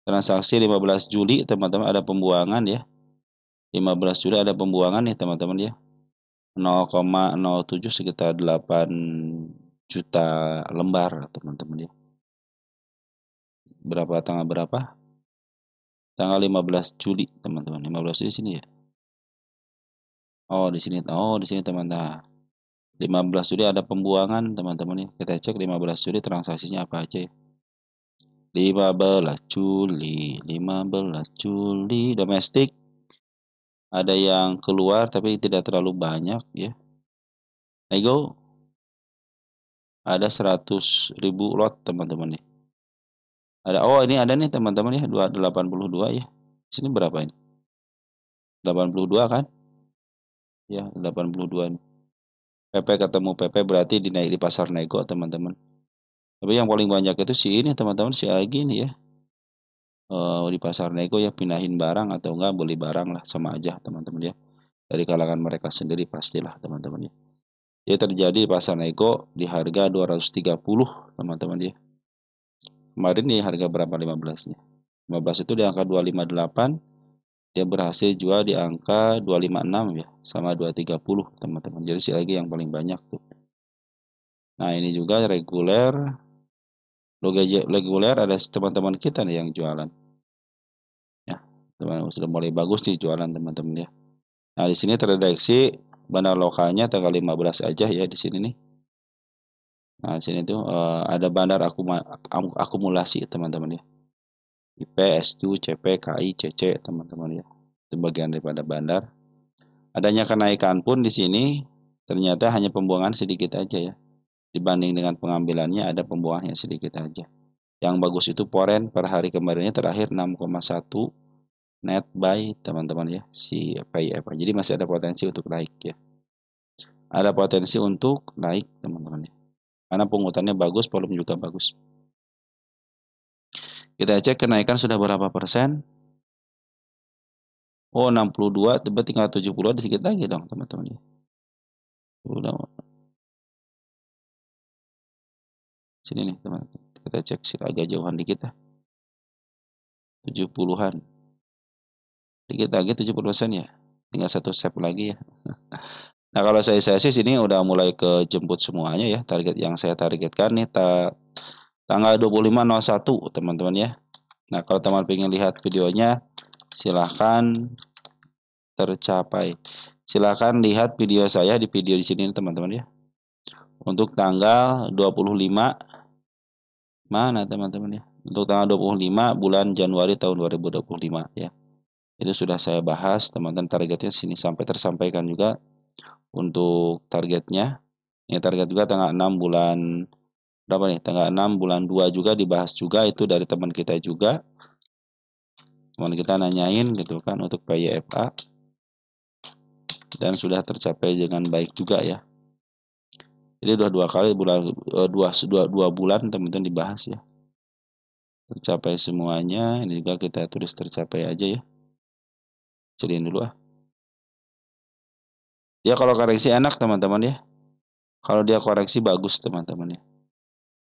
transaksi 15 Juli teman-teman ada pembuangan ya. 15 Juli ada pembuangan nih teman-teman ya. 0,07 sekitar 8 juta lembar teman-teman ya. Berapa tanggal berapa? Tanggal 15 Juli teman-teman. 15 Juli sini ya. Oh, di sini. Oh, di sini teman-teman. 15 Juli ada pembuangan teman-teman ya. Kita cek 15 Juli transaksinya apa aja ya. 15 Juli domestik Ada yang keluar tapi tidak terlalu banyak ya. Nego ada 100.000 lot teman-teman nih. Ini ada nih teman-teman ya 282 ya. Sini berapa ini? 82 kan? Ya, 82 nih. PP ketemu PP berarti dinaik di pasar nego teman-teman. Tapi yang paling banyak itu si ini teman-teman, si Agi nih ya. Di pasar nego ya, pindahin barang atau enggak beli barang lah, sama aja teman-teman ya. Dari kalangan mereka sendiri pastilah teman-teman ya. Dia terjadi pasar nego di harga 230 teman-teman ya. Kemarin nih harga berapa 15-nya? 15 itu di angka 258, dia berhasil jual di angka 256 ya, sama 230 teman-teman. Jadi si lagi yang paling banyak tuh. Nah, ini juga reguler. Reguler ada teman-teman kita nih yang jualan. Ya, teman sudah mulai bagus nih jualan teman-teman ya. Nah, di sini terdeteksi bandar lokalnya tanggal 15 aja ya di sini nih. Nah, di sini tuh ada bandar akumulasi teman-teman ya. IP, SU, CP, KI, CC teman-teman ya. Itu bagian daripada bandar. Adanya kenaikan pun di sini ternyata hanya pembuangan sedikit aja ya. Dibanding dengan pengambilannya ada pembuangannya sedikit aja. Yang bagus itu Poren per hari kemarinnya terakhir 6,1 net buy teman-teman ya, si PIF. Jadi masih ada potensi untuk naik ya. Ada potensi untuk naik teman-teman ya. Karena pungutannya bagus, volume juga bagus. Kita cek kenaikan sudah berapa persen. Oh 62, tiba tinggal 70 di sedikit lagi dong teman-teman ya. Udah sini nih teman-teman. Kita cek sih agak jauhan dikit ya. 70-an. Dikit lagi 70% ya. Tinggal satu step lagi ya. Nah, kalau saya sih sini udah mulai ke jemput semuanya ya. Target yang saya targetkan nih tanggal 25.01 teman-teman ya. Nah, kalau teman pengen lihat videonya silahkan tercapai. Silahkan lihat video saya di video di sini teman-teman ya. Untuk tanggal 25 mana teman-teman ya? Untuk tanggal 25 bulan Januari tahun 2025 ya. Itu sudah saya bahas teman-teman, targetnya sini sampai tersampaikan juga untuk targetnya. Ya, target juga tanggal 6 bulan berapa nih? Tanggal 6 bulan 2 juga dibahas juga, itu dari teman kita juga. Teman kita nanyain gitu kan untuk PYFA dan sudah tercapai dengan baik juga ya. Jadi udah dua kali dua bulan teman-teman dibahas ya. Tercapai semuanya. Ini juga kita tulis tercapai aja ya. Celiin dulu ah. Ya kalau koreksi enak teman-teman ya. Kalau dia koreksi bagus teman-teman ya.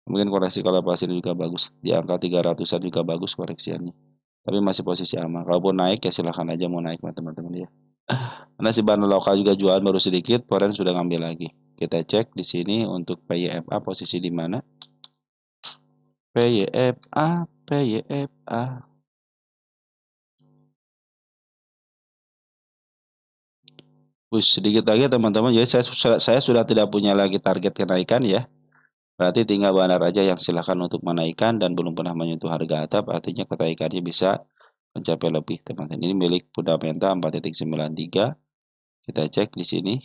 Mungkin koreksi kalau pasir juga bagus. Di angka 300-an juga bagus koreksiannya. Tapi masih posisi aman. Kalaupun naik ya silahkan aja mau naik teman-teman ya. Karena si bahan lokal juga jual baru sedikit, Foreign sudah ngambil lagi. Kita cek di sini untuk PYFA posisi di mana. PYFA. Sedikit lagi teman-teman. Jadi saya sudah tidak punya lagi target kenaikan ya. Berarti tinggal bandar aja yang silahkan untuk menaikkan dan belum pernah menyentuh harga atap. Artinya kenaikannya bisa mencapai lebih teman-teman. Ini milik fundamental 4.93. Kita cek di sini.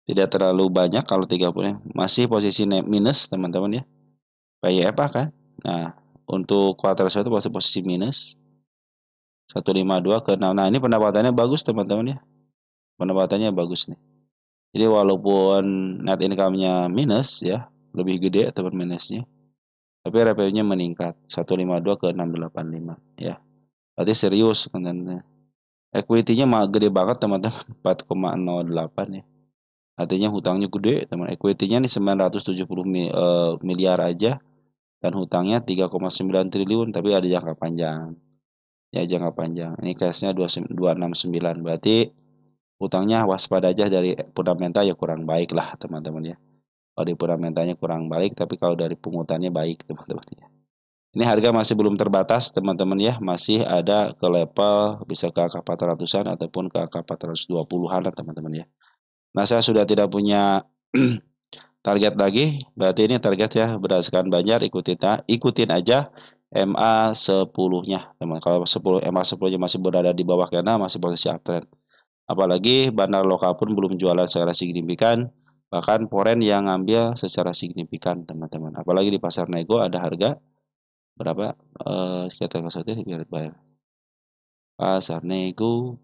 Tidak terlalu banyak kalau 30. Masih posisi minus teman-teman ya. PYFA kan. Nah, untuk kuartal 1 itu posisi minus 152 ke 6. Nah, ini pendapatannya bagus teman-teman ya. Pendapatannya bagus nih. Jadi walaupun net income-nya minus ya, lebih gede teman minusnya. Tapi revenue-nya meningkat 152 ke 685 ya. Berarti serius teman-teman. Equity-nya mah gede banget teman-teman, 4,08 ya. Artinya hutangnya gede, teman. Equity-nya nih 970 miliar aja dan hutangnya 3,9 triliun, tapi ada jangka panjang. Ya, jangka panjang. Ini cash-nya 269. Berarti hutangnya waspada aja, dari fundamental ya kurang baik lah teman-teman ya. Kalau di fundamentalnya kurang baik, tapi kalau dari pungutannya baik teman-teman ya. Ini harga masih belum terbatas teman-teman ya, masih ada ke level bisa ke angka 400-an ataupun ke angka 420-an teman-teman ya. Nah, saya sudah tidak punya target lagi, berarti ini target ya berdasarkan Banjar, ikutin aja MA 10-nya, teman. Kalau 10 MA 10-nya masih berada di bawah candle, masih posisi uptrend. Apalagi bandar lokal pun belum jualan secara signifikan, bahkan foreign yang ngambil secara signifikan, teman-teman. Apalagi di pasar nego ada harga berapa? Kita kasih biar bayar. Pasar nego,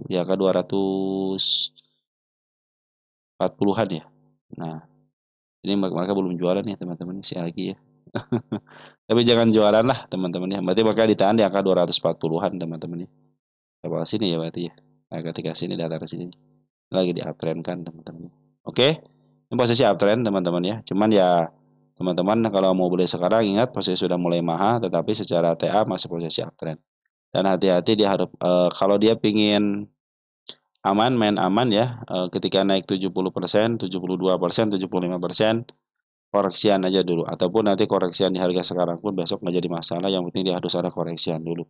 ya ke 240-an ya. Nah, ini mereka belum jualan ya teman-teman, masih lagi ya. Tapi jangan jualan lah teman-teman ya. Berarti mereka ditahan di angka 240-an teman-teman ya. Coba sini ya berarti ya. Nah, ketika sini data sini lagi di uptrend kan teman-teman. Oke. Ini posisi uptrend teman-teman ya. Cuman ya teman-teman kalau mau beli sekarang ingat posisi sudah mulai mahal, tetapi secara TA masih posisi uptrend. Dan hati-hati dia harus kalau dia pingin aman, main aman ya. Ketika naik 70%, 72%, 75%, koreksian aja dulu. Ataupun nanti koreksian di harga sekarang pun besok nggak jadi masalah. Yang penting dia harus ada koreksian dulu.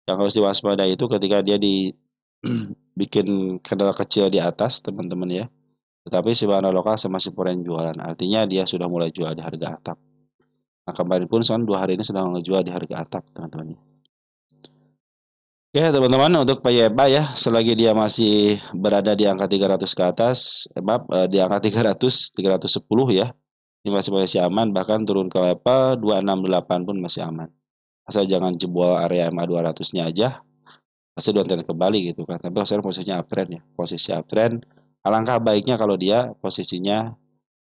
Yang harus diwaspadai itu ketika dia di bikin kendala kecil di atas, teman-teman ya. Tetapi si barang lokal masih foreign jualan. Artinya dia sudah mulai jual di harga atap. Nah, kemarin pun soal 2 hari ini sudah ngejual di harga atap, teman-teman. Oke, teman-teman, untuk PYBA ya, selagi dia masih berada di angka 300 ke atas, maaf, di angka 300, 310 ya, ini masih aman, bahkan turun ke level 268 pun masih aman. Asal jangan jebol area MA 200-nya aja, pasti downtrend kembali gitu kan. Tapi sekarang posisinya uptrend ya, posisi uptrend. Alangkah baiknya kalau dia posisinya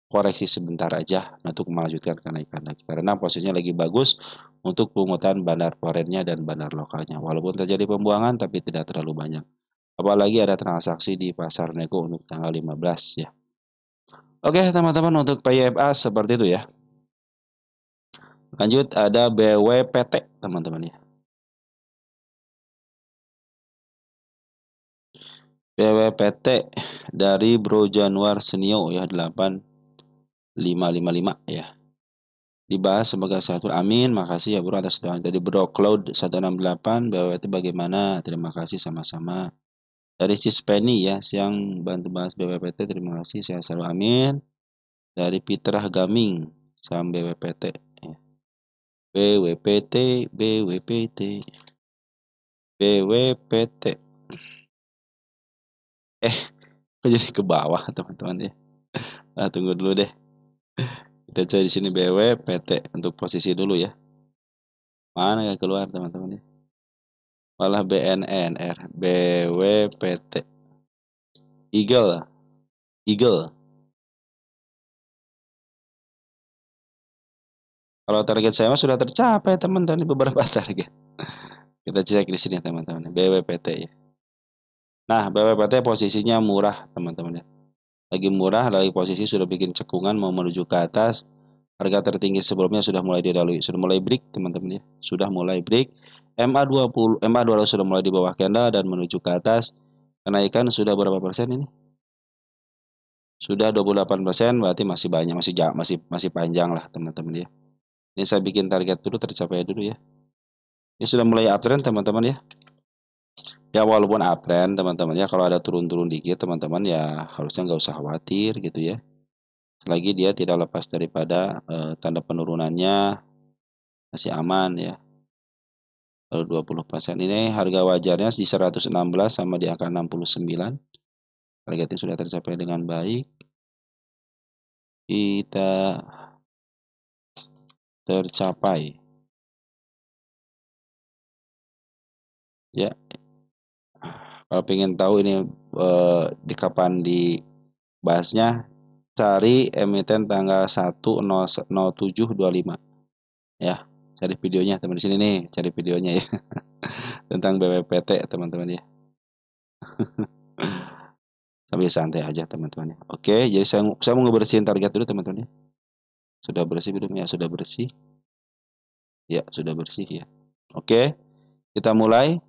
koreksi sebentar aja untuk melanjutkan kenaikan lagi. Karena posisinya lagi bagus untuk pungutan bandar foreignnya dan bandar lokalnya. Walaupun terjadi pembuangan tapi tidak terlalu banyak. Apalagi ada transaksi di pasar nego untuk tanggal 15 ya. Oke teman-teman, untuk PYFA seperti itu ya. Lanjut ada BWPT teman-teman ya. BWPT dari Bro Januar Senio ya 8555 ya. Dibahas sebagai satu. Amin, makasih ya bro atas doa dari Bro Cloud 168. BWPT bagaimana? Terima kasih sama-sama. Dari Sis Penny ya, siang bantu bahas BWPT, terima kasih, saya selalu amin. Dari Fitrah Gaming, saham BWPT ya. BWPT, BWPT, BWPT. Kok jadi ke bawah teman-teman ya. Nah, tunggu dulu deh. Kita cari di sini BWPT untuk posisi dulu ya. Mana yang keluar teman-teman ya? Malah BNNR, BWPT. Eagle, Eagle. Kalau target saya mah sudah tercapai teman-teman beberapa target. Kita cek di sini teman-teman. BWPT ya. Nah, BWPT posisinya murah teman-teman ya. Lagi murah, lagi posisi sudah bikin cekungan mau menuju ke atas. Harga tertinggi sebelumnya sudah mulai dilalui, sudah mulai break teman-teman ya. Sudah mulai break. MA20, MA200 sudah mulai di bawah candle dan menuju ke atas. Kenaikan sudah berapa persen ini? Sudah 28%, berarti masih banyak, masih panjang lah teman-teman ya. Ini saya bikin target dulu tercapai dulu ya. Ini sudah mulai uptrend teman-teman ya. Ya walaupun uptrend teman-teman ya, kalau ada turun-turun dikit teman-teman ya harusnya nggak usah khawatir gitu ya. Selagi dia tidak lepas daripada tanda penurunannya masih aman ya. Kalau 20% ini harga wajarnya di 116 sama di angka 69. Targetnya sudah tercapai dengan baik. Kita tercapai. Ya, kalau pengen tahu ini di kapan dibahasnya, cari emiten tanggal 1/07/25 ya. Cari videonya teman di sini nih, cari videonya ya tentang BWPT teman-teman ya. Sambil santai aja teman-teman ya. Oke, jadi saya mau ngebersihin target dulu teman-teman ya. Sudah bersih belum ya? Sudah bersih. Ya, sudah bersih ya. Oke, kita mulai.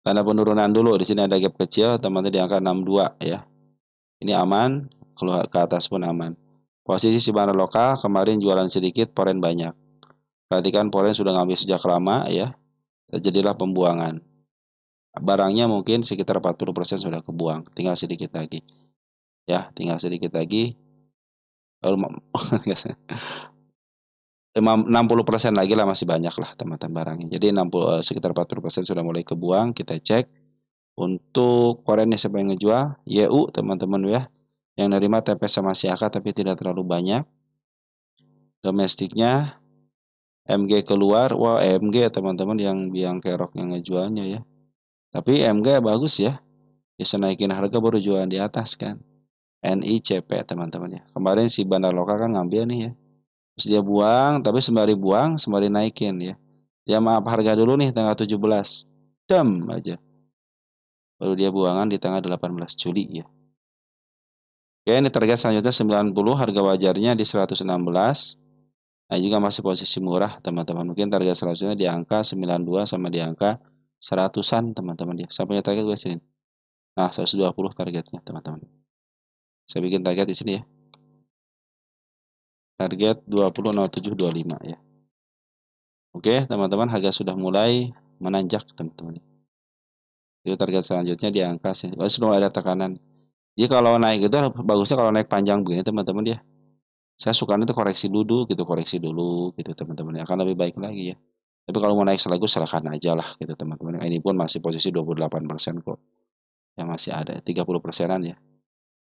Tanda penurunan dulu. Di sini ada gap kecil, teman-teman di angka 62 ya. Ini aman, keluar ke atas pun aman. Posisi si barang lokal kemarin jualan sedikit, foreign banyak. Perhatikan foreign sudah ngambil sejak lama ya. Terjadilah pembuangan. Barangnya mungkin sekitar 40% sudah kebuang, tinggal sedikit lagi. Ya, tinggal sedikit lagi. Lalu 60% lagi lah, masih banyak lah teman-teman barangnya. Jadi 60 sekitar 40% sudah mulai kebuang. Kita cek untuk korennya siapa yang ngejual? YU teman-teman ya. Yang nerima TP sama Siaka tapi tidak terlalu banyak. Domestiknya MG keluar. Wah, MG teman-teman yang kerok yang ngejualnya ya. Tapi MG bagus ya. Bisa naikin harga baru jualan di atas kan. NICP teman-teman ya. Kemarin si Bandar Loka kan ngambil nih ya. Terus dia buang, tapi sembari buang, sembari naikin ya. Dia maaf harga dulu nih tanggal 17. Jam aja. Baru dia buangan di tanggal 18 Juli ya. Oke, ini target selanjutnya 90, harga wajarnya di 116. Nah, juga masih posisi murah, teman-teman. Mungkin target selanjutnya di angka 92 sama di angka 100-an, teman-teman ya. Sampai target gue sini. Nah, 120 targetnya, teman-teman. Saya bikin target di sini ya. Target 20.0725 ya. Oke, teman-teman, harga sudah mulai menanjak, teman-teman. Itu target selanjutnya di angka sudah ada tekanan. Jadi kalau naik itu bagusnya kalau naik panjang begini, teman-teman ya. Saya suka itu koreksi dulu gitu teman-teman. Akan lebih baik lagi ya. Tapi kalau mau naik sekaligus silahkan aja lah gitu teman-teman. Ini pun masih posisi 28% kok. Yang masih ada 30%-an ya.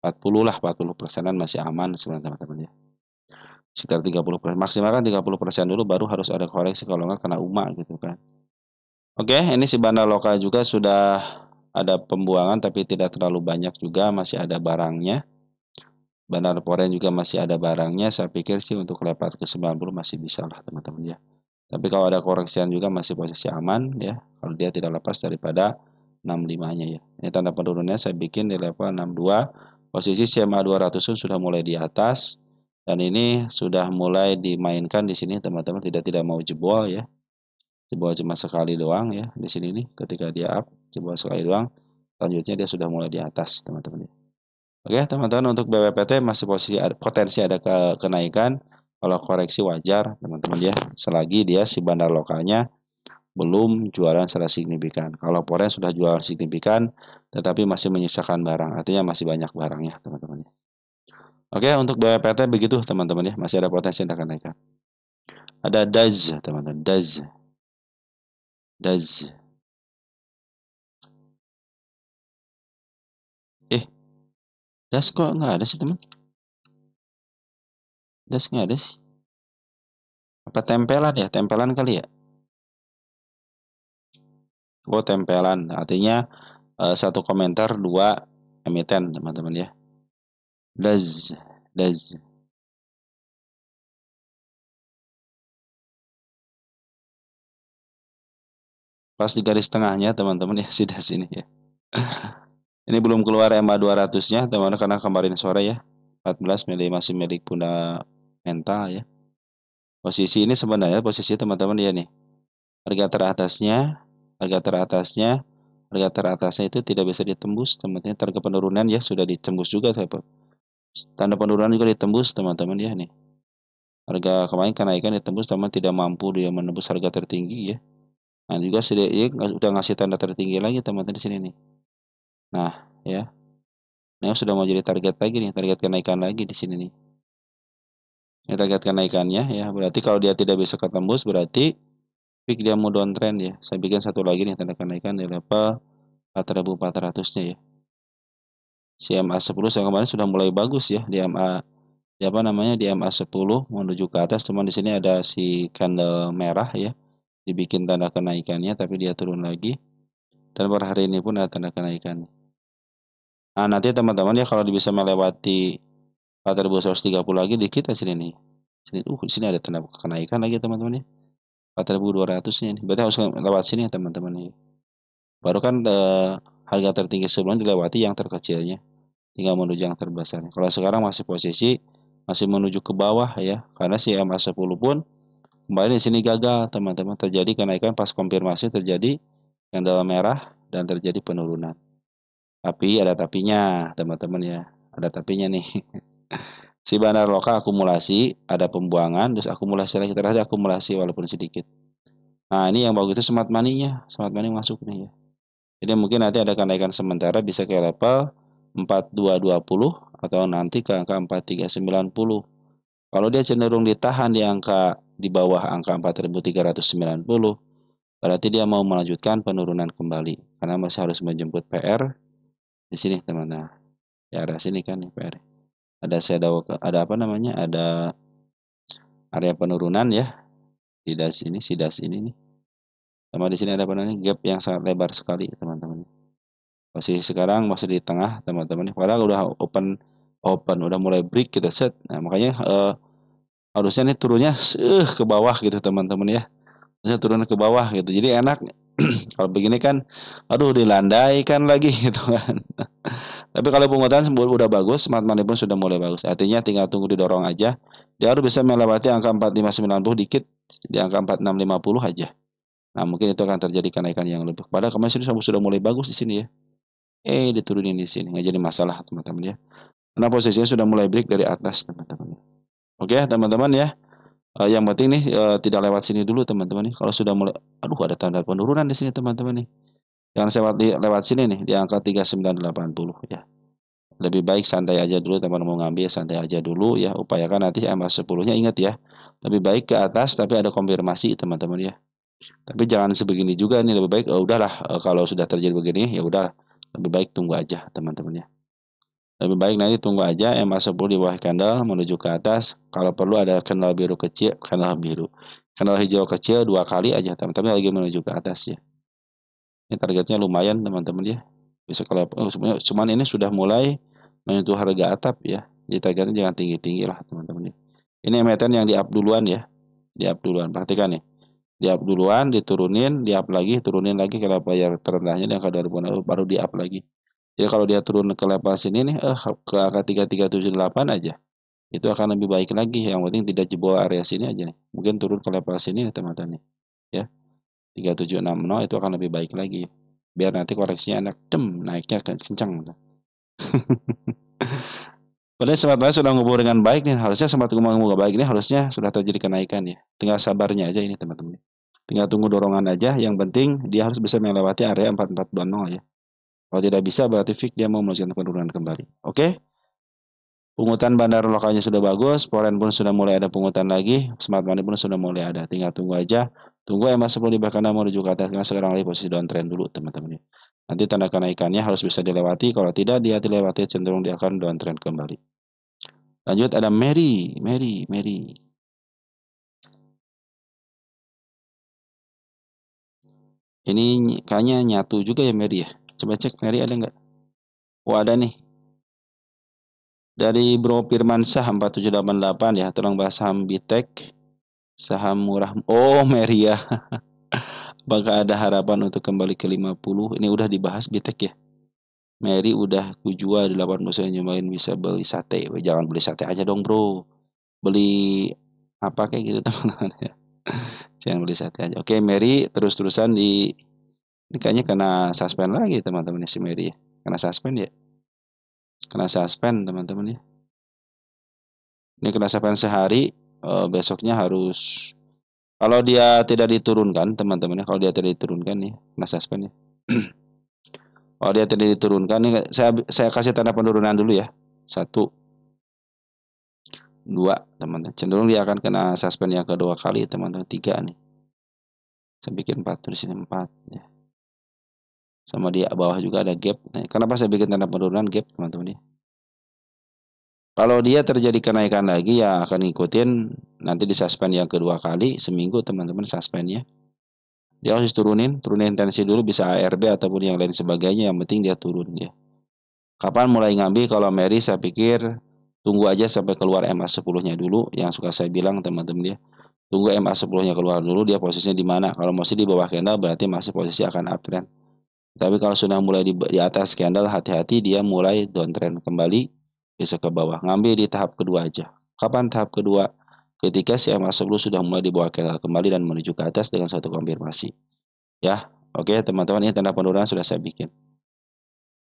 40 lah, 40%-an masih aman sebenarnya teman-teman ya. Sekitar 30%. Maksimalkan 30% dulu baru harus ada koreksi kalau nggak kena UMA gitu kan. Oke, ini si Bandar Loka juga sudah ada pembuangan tapi tidak terlalu banyak juga, masih ada barangnya. Bandar Poren juga masih ada barangnya. Saya pikir sih untuk lepas ke 90 masih bisa lah teman-teman ya. Tapi kalau ada koreksian juga masih posisi aman ya. Kalau dia tidak lepas daripada 65-nya ya. Ini tanda penurunannya saya bikin di level 62. Posisi CMA 200 sudah mulai di atas. Dan ini sudah mulai dimainkan di sini teman-teman, tidak mau jebol ya. Jebol cuma sekali doang ya di sini nih, ketika dia up jebol sekali doang. Selanjutnya dia sudah mulai di atas teman-teman ya. Oke teman-teman, untuk BWPT masih potensi ada kenaikan. Kalau koreksi wajar teman-teman ya, selagi dia si bandar lokalnya belum jualan secara signifikan. Kalau Poren sudah jualan signifikan tetapi masih menyisakan barang, artinya masih banyak barangnya teman-teman ya. Oke, untuk BWPT begitu teman-teman ya, masih ada potensi ada kenaikan. Ada DAZ teman-teman, DAZ. DAZ kok nggak ada sih teman? DAZ nggak ada sih. Apa tempelan ya? Tempelan kali ya? Oh, tempelan. Artinya satu komentar dua emiten teman-teman ya. DAZ. Pas di garis tengahnya teman-teman ya, si DAZ ini ya. Ini belum keluar MA 200-nya teman-teman, karena kemarin sore ya. 14 masih milik fundamental ya. Posisi ini sebenarnya posisi teman-teman ya nih. Harga teratasnya, harga teratasnya, harga teratasnya itu tidak bisa ditembus teman-teman. Target penurunan ya sudah ditembus juga, tanda penurunan juga ditembus teman-teman ya nih. Harga kemarin kenaikan ditembus, teman tidak mampu dia menembus harga tertinggi ya. Nah juga sudah udah ngasih tanda tertinggi lagi teman-teman di sini nih. Nah ya, nah sudah mau jadi target lagi nih, target kenaikan lagi di sini nih. Ini target kenaikannya ya. Berarti kalau dia tidak bisa ketembus berarti peak dia mau downtrend ya. Saya bikin satu lagi nih tanda kenaikan di level 4.400-nya ya. CMA 10 saya kemarin sudah mulai bagus ya di MA, di apa namanya, di MA 10 menuju ke atas, cuman di sini ada si candle merah ya. Dibikin tanda kenaikannya tapi dia turun lagi. Dan per hari ini pun ada tanda kenaikan. Nah, nanti teman-teman ya kalau bisa melewati 4.130 lagi di kita sini nih. Sini ada tanda kenaikan lagi teman-teman ya. 4.200 nih. Berarti harus lewat sini ya teman-teman ya. Baru kan harga tertinggi sebelumnya dilewati yang terkecilnya. Tinggal menuju yang terbesar. Kalau sekarang masih posisi masih menuju ke bawah ya. Karena si MA10 pun kembali di sini gagal teman-teman. Terjadi kenaikan pas konfirmasi, terjadi candle merah dan terjadi penurunan. Tapi ada tapinya teman-teman ya. Ada tapinya nih. Si bandar lokal akumulasi, ada pembuangan, terus akumulasi lagi, terakhir akumulasi walaupun sedikit. Nah ini yang bagus itu smart money-nya, smart money masuk nih ya. Jadi mungkin nanti ada kenaikan sementara bisa ke level 4220 atau nanti ke angka 4390. Kalau dia cenderung ditahan di bawah angka 4.390, berarti dia mau melanjutkan penurunan kembali karena masih harus menjemput PR di sini teman-teman. Ya arah sini kan nih PR. Ada shadow, ada apa namanya? Ada area penurunan ya di das ini nih. Sama di sini ada apa namanya? Gap yang sangat lebar sekali teman-teman. Masih sekarang masih di tengah teman-teman. Padahal udah open udah mulai break kita set. Nah, makanya harusnya nih turunnya ke bawah gitu teman-teman ya. Harusnya turun ke bawah gitu. Jadi enak kalau begini kan aduh dilandaikan lagi gitu kan. Tapi kalau penguatan udah bagus, smart money pun sudah mulai bagus. Artinya tinggal tunggu didorong aja. Dia harus bisa melewati angka 4590 dikit di angka 4650 aja. Nah, mungkin itu akan terjadi kenaikan yang lebih. Padahal kemarin sudah mulai bagus di sini ya. Diturunin di sini, nggak jadi masalah teman-teman ya. Karena posisinya sudah mulai break dari atas teman-teman. Oke teman-teman ya. Yang penting nih tidak lewat sini dulu teman-teman nih. Kalau sudah mulai, aduh ada tanda penurunan di sini teman-teman nih. Jangan lewat sini nih di angka 3980 ya. Lebih baik santai aja dulu teman-teman, mau ngambil santai aja dulu ya. Upayakan nanti MA10-nya ingat ya. Lebih baik ke atas tapi ada konfirmasi teman-teman ya. Tapi jangan sebegini juga nih, lebih baik udahlah kalau sudah terjadi begini ya udah lebih baik tunggu aja teman-teman ya. Lebih baik nanti tunggu aja MA10 di bawah candle menuju ke atas. Kalau perlu ada candle biru kecil, candle hijau kecil 2 kali aja teman-teman lagi menuju ke atas ya. Ini targetnya lumayan teman-teman ya. Bisa kalau cuman ini sudah mulai menyentuh harga atap ya. Jadi targetnya jangan tinggi-tinggi lah teman-teman ya. Ini emiten yang di up duluan ya. Di up duluan. Perhatikan nih. Di up duluan, diturunin, di up lagi, turunin lagi ke level yang terendahnya di angka 2000 baru di up lagi. Jadi kalau dia turun ke level sini nih, ke angka 3378 aja, itu akan lebih baik lagi. Yang penting tidak jebol area sini aja nih. Mungkin turun ke level sini nih teman-teman nih. Ya, 3760 itu akan lebih baik lagi. Biar nanti koreksinya enak, naiknya kencang. Padahal sempat sudah ngubur dengan baik nih. Harusnya sempat ngubur baik ini harusnya sudah terjadi kenaikan ya. Tinggal sabarnya aja ini teman-teman. Tinggal tunggu dorongan aja. Yang penting dia harus bisa melewati area 4420 ya. Kalau tidak bisa berarti fix dia mau melanjutkan penurunan kembali. Oke? Pungutan bandar lokalnya sudah bagus, foreign pun sudah mulai ada pungutan lagi, smart money pun sudah mulai ada. Tinggal tunggu aja. Tunggu MA10 di belakang menuju ke atas karena sekarang lagi posisi downtrend dulu teman-teman. Nanti tanda kenaikannya harus bisa dilewati. Kalau tidak dia dilewati cenderung dia akan downtrend kembali. Lanjut ada Mary. Ini kayaknya nyatu juga ya Mary ya. Coba cek Mary ada nggak? Oh ada nih. Dari Bro Firmansyah 4788 ya. Tolong bahas saham Bitek. Saham murah. Oh Mary ya. Apakah ada harapan untuk kembali ke 50? Ini udah dibahas Bitek ya. Mary udah kujual 80 nyobain bisa beli sate. Jangan beli sate aja dong bro. Beli apa kayak gitu teman-teman ya. Jangan beli sate aja. Oke Mary terus-terusan ini kayaknya kena suspend lagi teman-teman si Mary ya. Kena suspend ya. Kena suspend teman-teman ya. Ini kena suspend sehari. Besoknya harus kalau dia tidak diturunkan teman-teman ya. Kalau dia tidak diturunkan nih kena suspend ya. Kalau dia tidak diturunkan nih saya kasih tanda penurunan dulu ya. 1, 2 teman-teman. Cenderung dia akan kena suspend yang kedua kali teman-teman. 3 nih. Saya bikin 4 di sini 4 ya. Sama di bawah juga ada gap. Nah, kenapa saya bikin tanda penurunan gap teman-teman ya? Kalau dia terjadi kenaikan lagi ya akan ngikutin nanti di suspend yang kedua kali seminggu teman-teman suspendnya. Dia harus turunin tensi dulu bisa ARB ataupun yang lain sebagainya yang penting dia turun ya. Kapan mulai ngambil kalau Mary saya pikir tunggu aja sampai keluar MA10-nya dulu yang suka saya bilang teman-teman ya. Tunggu MA10-nya keluar dulu dia posisinya di mana. Kalau masih di bawah candle berarti masih posisi akan uptrend. Tapi kalau sudah mulai di atas candle hati-hati dia mulai downtrend kembali bisa ke bawah. Ngambil di tahap kedua aja. Kapan tahap kedua? Ketika si MA10 sudah mulai di bawah candle kembali dan menuju ke atas dengan satu konfirmasi. Ya, oke teman-teman ini tanda penurunan sudah saya bikin.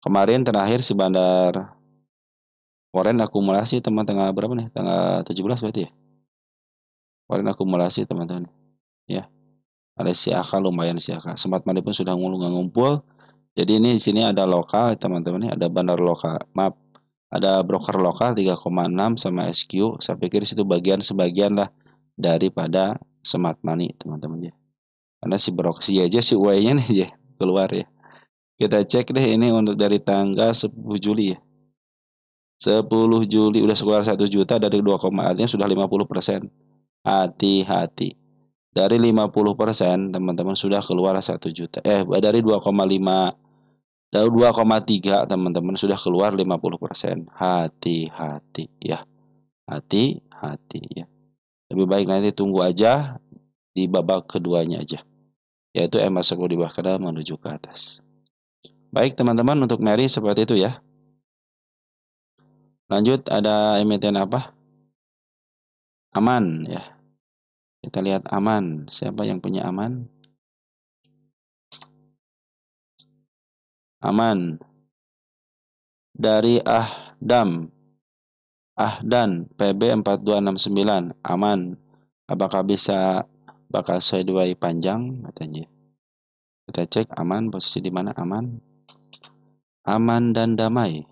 Kemarin terakhir si bandar Foreign akumulasi teman tanggal berapa nih? Tanggal 17 berarti ya? Foreign akumulasi teman-teman. Ya, ada si AK lumayan si AK. Smart money pun sudah ngumpul. Jadi ini di sini ada lokal teman-teman, ada bandar lokal. Maaf, Ada broker lokal 3,6 sama SQ. Saya pikir situ sebagian lah daripada smart money, teman-teman ya. Karena si aja si Y-nya nih ya keluar ya. Kita cek deh ini untuk dari tanggal 10 Juli ya. 10 Juli udah keluar 1 juta dari 2, artinya sudah 50%. Hati-hati. Dari 50% teman-teman sudah keluar 1 juta. Dari 2,5, dari 2,3 teman-teman sudah keluar 50%. Hati-hati ya. Hati-hati ya. Lebih baik nanti tunggu aja di babak keduanya aja. Yaitu MA10 di bawah kadar menuju ke atas. Baik teman-teman, untuk Mary seperti itu ya. Lanjut, ada emiten apa? Aman ya. Kita lihat Aman. Siapa yang punya Aman? Aman. Dari Ahdan PB 4269. Aman. Apakah bakal sideways panjang katanya? Kita cek Aman posisi di mana Aman? Aman dan damai.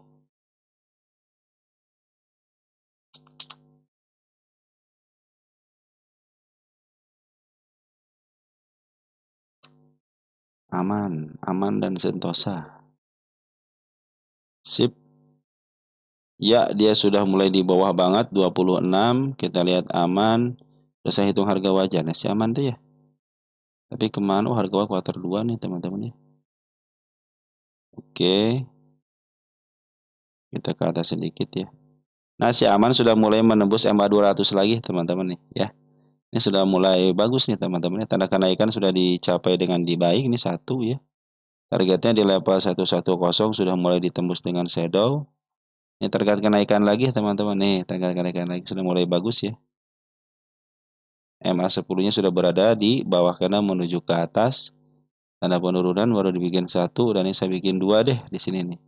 Aman dan sentosa. Sip. Ya, dia sudah mulai di bawah banget 26. Kita lihat Aman. Udah saya hitung harga wajar. Nah, si Aman tuh ya. Tapi kemana? Harga wajar kuartal 2 nih teman-teman ya. Oke. Kita ke atas sedikit ya. Nah, si Aman sudah mulai menembus MA 200 lagi teman-teman nih ya. Ini sudah mulai bagus nih teman-teman ya. Tanda kenaikan sudah dicapai dengan baik. Ini 1 ya. Targetnya di level 110 sudah mulai ditembus dengan shadow. Ini target kenaikan lagi teman-teman nih. Target kenaikan lagi sudah mulai bagus ya. MA10-nya sudah berada di bawah kanan menuju ke atas. Tanda penurunan baru dibikin 1 dan ini saya bikin 2 deh di sini nih.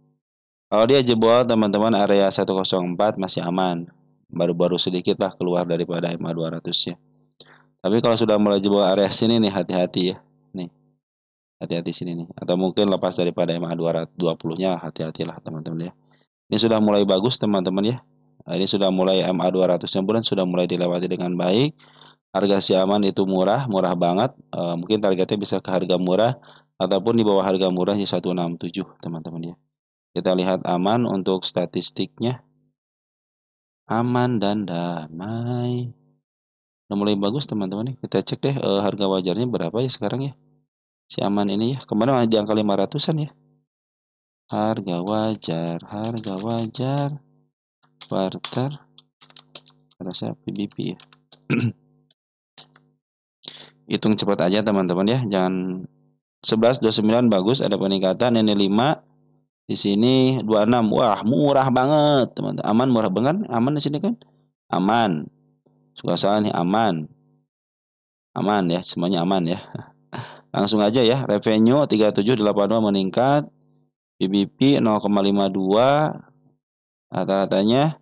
Kalau dia jebol teman-teman area 104 masih aman. Baru-baru sedikit lah keluar daripada MA 200 ya. Tapi kalau sudah mulai jebol area sini nih hati-hati ya. Nih. Hati-hati sini nih. Atau mungkin lepas daripada MA 220-nya hati-hatilah teman-teman ya. Ini sudah mulai bagus teman-teman ya. Nah, ini sudah mulai MA 200-nya bulan sudah mulai dilewati dengan baik. Harga si Aman itu murah banget. Mungkin targetnya bisa ke harga murah ataupun di bawah harga murah di 167 teman-teman ya. Kita lihat Aman untuk statistiknya. Aman dan damai. Udah mulai bagus teman-teman ya. Kita cek deh harga wajarnya berapa ya sekarang ya. Si Aman ini ya. Kemarin di angka 500-an ya. Harga wajar barter rasa PBP ya. Hitung cepat aja teman-teman ya, jangan 11.29 bagus ada peningkatan, ini 5 di sini 26. Wah, murah banget teman-teman. Aman murah banget, aman di sini kan? Aman. Suka salah nih aman. Aman ya, semuanya aman ya. Langsung aja ya, revenue 3782 meningkat, PBP 0,52, rata-ratanya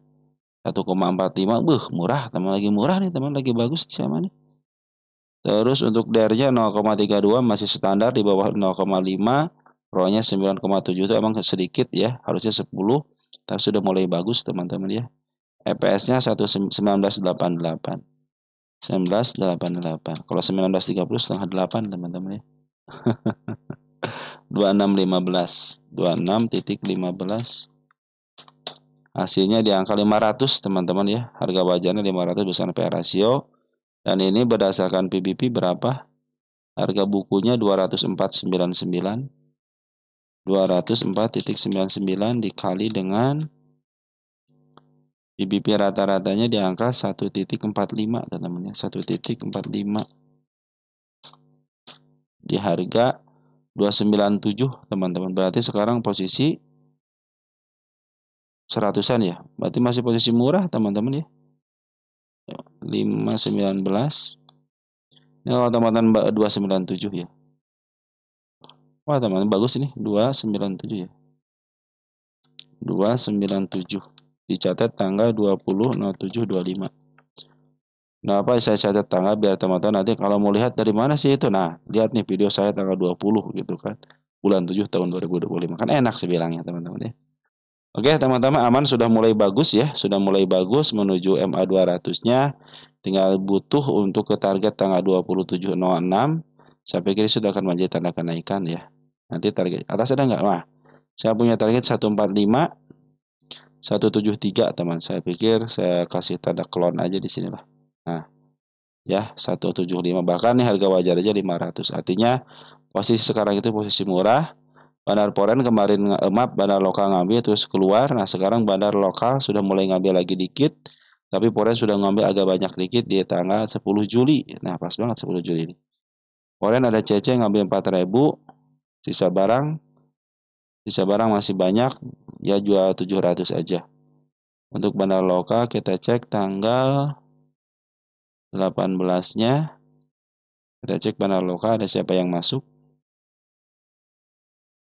1,45. Murah, teman lagi murah nih, teman lagi bagus siapa nih? Terus untuk DER-nya 0,32 masih standar di bawah 0,5. ROE-nya 9,7 itu emang sedikit ya, harusnya 10, tapi sudah mulai bagus teman-teman ya. EPS-nya 1988. 1988. Kalau 1930 setengah 8 teman-teman ya. 26.15. 26.15. Hasilnya di angka 500 teman-teman ya. Harga wajarnya 500 besaran PE rasio. Dan ini berdasarkan PBP berapa? Harga bukunya 204.99. 204.99 dikali dengan PBP rata-ratanya di angka 1.45 teman-teman ya. 1.45 di harga 297 teman-teman. Berarti sekarang posisi 100-an ya. Berarti masih posisi murah teman-teman ya. 519. Ini kalau teman-teman 297 ya. Wah teman-teman bagus ini 297 ya. 297 dicatat tanggal 20.07.25. Nah, apa saya catat tanggal biar teman-teman nanti kalau mau lihat dari mana sih itu. Nah, lihat nih video saya tanggal 20 gitu kan. Bulan 7 tahun 2025. Kan enak sih bilangnya teman-teman ya. Oke, teman-teman, aman, sudah mulai bagus ya, sudah mulai bagus menuju MA 200-nya. Tinggal butuh untuk ke target tanggal 27.06. Saya pikir sudah akan menjadi tanda kenaikan ya. Nanti target atas ada nggak? Wah, saya punya target 145, 173, teman. Saya pikir saya kasih tanda clone aja di sini lah. Nah, ya 175, bahkan nih harga wajar aja 500. Artinya posisi sekarang itu posisi murah. Bandar Poren kemarin maaf, bandar lokal ngambil terus keluar. Nah, sekarang bandar lokal sudah mulai ngambil lagi dikit. Tapi Poren sudah ngambil agak banyak dikit di tanggal 10 Juli. Nah, pas banget 10 Juli ini. Poren ada CC ngambil 4.000. Sisa barang. Sisa barang masih banyak. Ya jual 700 aja. Untuk bandar lokal kita cek tanggal 18-nya. Kita cek bandar lokal ada siapa yang masuk.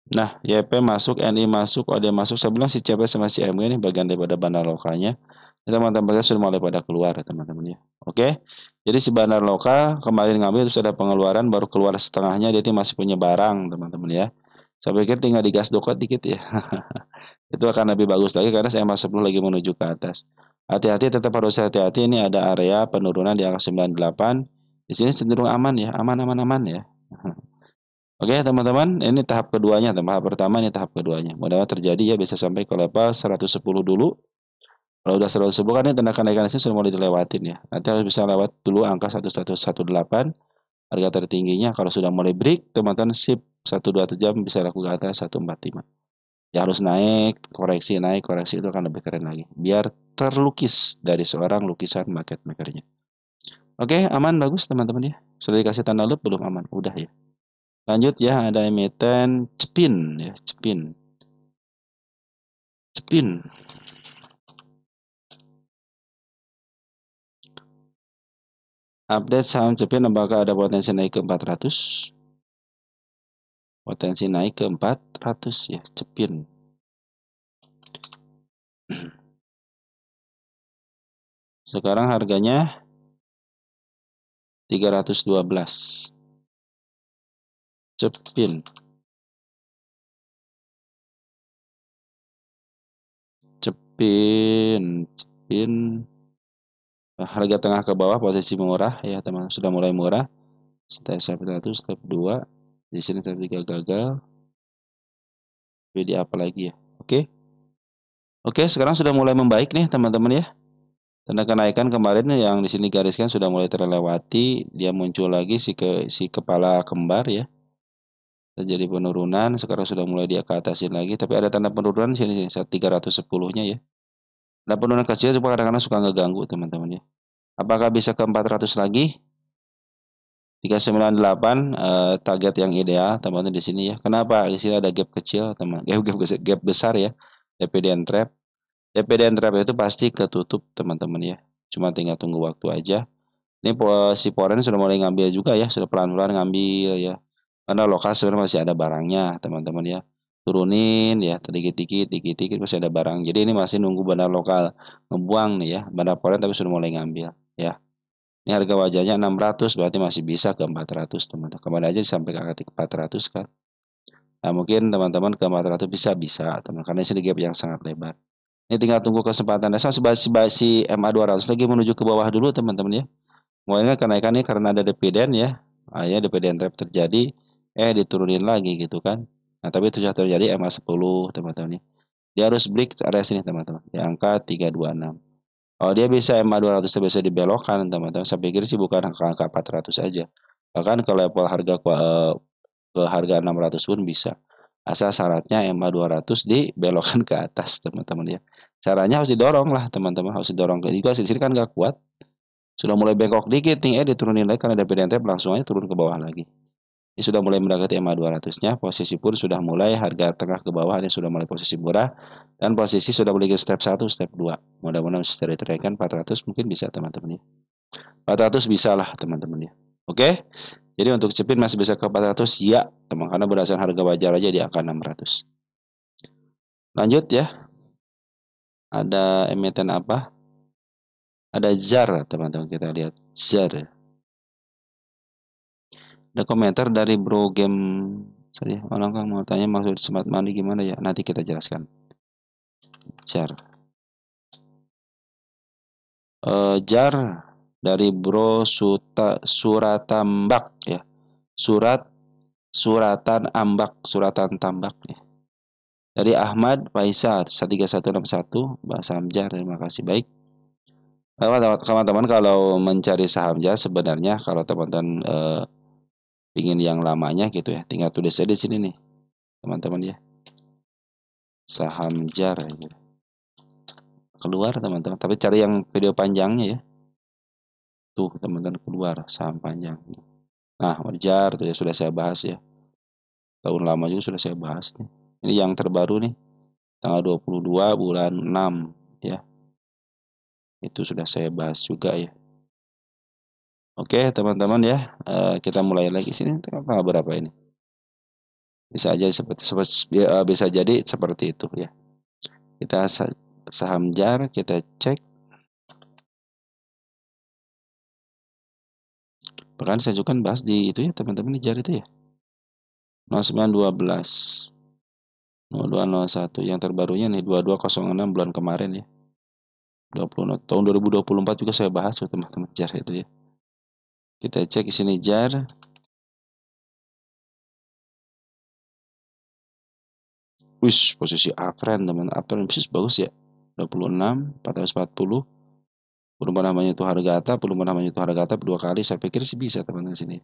Nah, YP masuk, NI masuk, OD masuk. Saya bilang si CP sama si MG ini bagian daripada bandar lokalnya. Teman-teman sudah mulai pada keluar ya teman-teman ya. Oke. Jadi si bandar lokal kemarin ngambil terus ada pengeluaran baru keluar setengahnya, dia masih punya barang teman-teman ya. Saya pikir tinggal digas dokot dikit ya. Itu akan lebih bagus lagi karena saya masih 10 lagi menuju ke atas. Hati-hati, tetap harus hati-hati, ini ada area penurunan di angka 98. Di sini cenderung aman ya, aman ya. Oke teman-teman, ini tahap keduanya, tahap pertama ini tahap keduanya. Mudah-mudahan terjadi ya, bisa sampai ke level 110 dulu. Kalau udah 110 kan ini tanda kenaikan ini sudah mulai dilewatin ya. Nanti harus bisa lewat dulu angka 1118, harga tertingginya. Kalau sudah mulai break, teman-teman sip 1-2 jam bisa laku ke atas 145. Ya harus naik, koreksi itu akan lebih keren lagi. Biar terlukis dari seorang lukisan market makernya. Oke, aman, bagus teman-teman ya. Sudah dikasih tanda loop belum? Aman, udah ya. Lanjut ya, ada emiten Cepin ya, Cepin. Cepin. Update saham Cepin, apakah ada potensi naik ke 400? Potensi naik ke 400 ya, Cepin. Sekarang harganya 312. Cepin. Cepin. Cepin. Harga tengah ke bawah posisi murah ya teman, sudah mulai murah. Step 1, step 2. Di sini step 3 gagal. Jadi apa lagi ya? Oke. Oke, sekarang sudah mulai membaik nih teman-teman ya. Tanda kenaikan kemarin yang di sini gariskan sudah mulai terlewati. Dia muncul lagi si kepala kembar ya. Terjadi penurunan, sekarang sudah mulai dia ke atasin lagi. Tapi ada tanda penurunan di sini 310-nya ya. Ada penurunan kecil cuma kadang-kadang suka ngeganggu teman-teman ya. Apakah bisa ke 400 lagi? 398 target yang ideal teman-teman di sini ya. Kenapa? Di sini ada gap kecil teman, gap besar ya. DPDN trap. DPDN trap itu pasti ketutup teman-teman ya. Cuma tinggal tunggu waktu aja. Ini si Poren sudah mulai ngambil juga ya, sudah pelan-pelan ngambil ya. Karena lokal sebenarnya masih ada barangnya teman-teman ya. Turunin ya, dikit-dikit masih ada barang. Jadi ini masih nunggu bandar lokal ngebuang nih ya. Bandar Poren tapi sudah mulai ngambil ya. Ini harga wajarnya 600, berarti masih bisa ke 400 teman-teman. Kemarin aja sampai ke 400 kan. Nah mungkin teman-teman ke 400 bisa teman, karena ini gap yang sangat lebar. Ini tinggal tunggu kesempatan dasar si MA 200 lagi menuju ke bawah dulu teman-teman ya. Mulainya kenaikan ini karena ada dividen ya. Ya dividen trap terjadi, diturunin lagi gitu kan. Nah tapi itu sudah terjadi MA 10 teman-teman ya. Dia harus break area sini teman-teman, di angka 326. Kalau dia bisa MA 200 bisa dibelokkan teman-teman, saya pikir sih bukan angka 400 aja. Bahkan ke level harga ke harga 600 pun bisa. Asal syaratnya MA 200 dibelokkan ke atas teman-teman ya. Caranya harus didorong lah teman-teman, harus didorong ke juga sini kan nggak kuat. Sudah mulai bengkok dikit nih, diturunin lagi karena ada PDNT langsung aja turun ke bawah lagi. Ini sudah mulai mendekati MA 200-nya, posisi pun sudah mulai harga tengah ke bawah, ini sudah mulai posisi murah, dan posisi sudah mulai ke step 1, step 2. Mudah-mudahan bisa teraikan 400 mungkin bisa teman-teman ya. 400 bisa lah teman-teman ya. Oke, jadi untuk Cepin masih bisa ke 400 ya teman, karena berdasarkan harga wajar aja di angka 600. Lanjut ya, ada emiten apa? Ada ZAR teman-teman, kita lihat ZAR. Ada komentar dari Bro Game. Saya orang kan mau tanya maksud smart money gimana ya? Nanti kita jelaskan. jar. Jar dari Bro Suratambak ya. Suratan ambak, suratan tambak ya. Dari Ahmad Faisal 13161 Mbak Samjar, terima kasih. Baik. Teman-teman kalau mencari saham jar sebenarnya kalau teman-teman ingin yang lamanya gitu ya, tinggal tulis aja di sini nih, teman-teman ya. Saham jar ya. Keluar teman-teman, tapi cari yang video panjangnya ya. Tuh, teman-teman keluar saham panjang. Nah, jar tuh ya, sudah saya bahas ya. Tahun lama juga sudah saya bahas nih. Ini yang terbaru nih, tanggal 22 bulan 6 ya. Itu sudah saya bahas juga ya. Oke, teman-teman ya. Kita mulai lagi sini. Tanggal berapa ini? Bisa aja bisa jadi seperti itu ya. Kita saham jar kita cek. Bahkan saya juga bahas di itu ya, teman-teman, di jar itu ya. 0912 0201 yang terbarunya nih 2206 bulan kemarin ya. 20 tahun 2024 juga saya bahas tuh teman-teman jar itu ya. Kita cek di sini jar. Wis, posisi uptrend teman, uptrend bisnis bagus ya. 26 440. Belum namanya itu harga atap, belum namanya itu harga atap dua kali, saya pikir sih bisa teman-teman sini.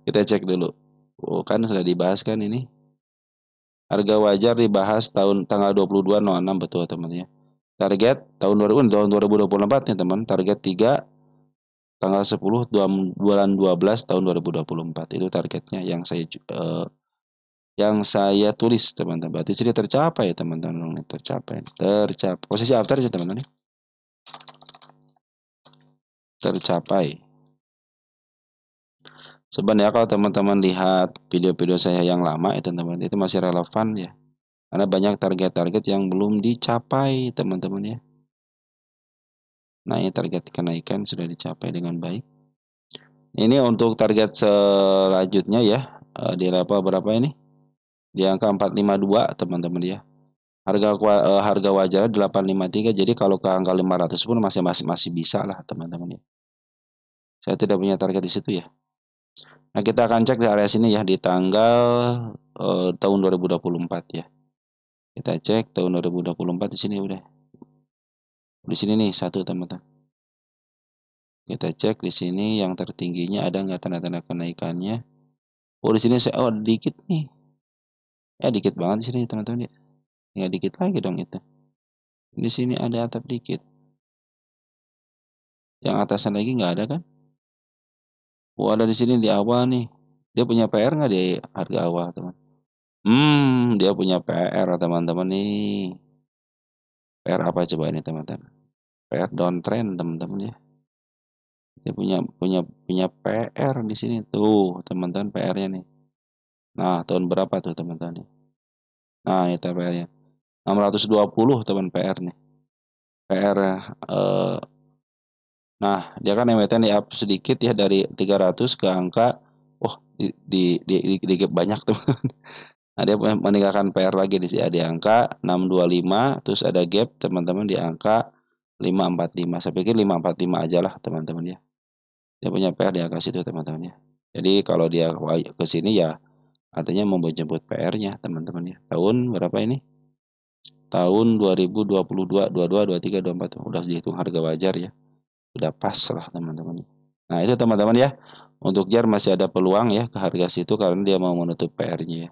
Kita cek dulu. Oh, kan sudah dibahas kan ini. Harga wajar dibahas tanggal 22/06 betul teman ya. Target tahun 2024 nih teman, target 3 tanggal 10 bulan 12 tahun 2024 itu targetnya yang saya tulis teman-teman. Berarti sini tercapai ya teman-teman, tercapai. Posisi after ya teman-teman. Tercapai. Sebenarnya kalau teman-teman lihat video-video saya yang lama ya teman-teman, itu masih relevan ya. Karena banyak target-target yang belum dicapai teman-teman ya. Nah, ini target kenaikan sudah dicapai dengan baik. Ini untuk target selanjutnya ya. Di level berapa ini? Di angka 452 teman-teman ya. Harga wajar 853. Jadi kalau ke angka 500 pun masih bisa lah teman-teman ya. Saya tidak punya target di situ ya. Nah, kita akan cek di area sini ya di tanggal tahun 2024 ya. Kita cek tahun 2024 di sini udah. Di sini nih satu teman-teman. Kita cek di sini yang tertingginya ada nggak tanda-tanda kenaikannya. Oh, di sini dikit nih. Ya dikit banget di sini teman-teman ya. Ya dikit lagi dong itu. Di sini ada atap dikit. Yang atasan lagi nggak ada kan? Oh, ada di sini di awal nih. Dia punya PR nggak di harga awal teman? Dia punya PR teman-teman nih. PR apa coba ini teman-teman? PR downtrend teman-teman ya. Dia punya PR di sini tuh teman-teman, PR-nya nih. Nah, tahun berapa tuh teman-teman? Nah, ini PR-nya 620 teman PR nih. PR nah, dia kan emiten di up sedikit ya dari 300 ke angka di gap banyak teman. Nah, dia meninggalkan PR lagi di angka 625, terus ada gap teman-teman di angka 545. Saya pikir 545 aja lah teman-teman ya. Dia punya PR di angka situ teman-teman ya. Jadi kalau dia ke sini ya artinya mau menjemput PR-nya teman-teman ya. Tahun berapa ini? Tahun 2022, 22, 23, 24 udah dihitung harga wajar ya. Udah pas lah teman-teman. Nah, itu teman-teman ya. Untuk jar masih ada peluang ya ke harga situ karena dia mau menutup PR-nya ya.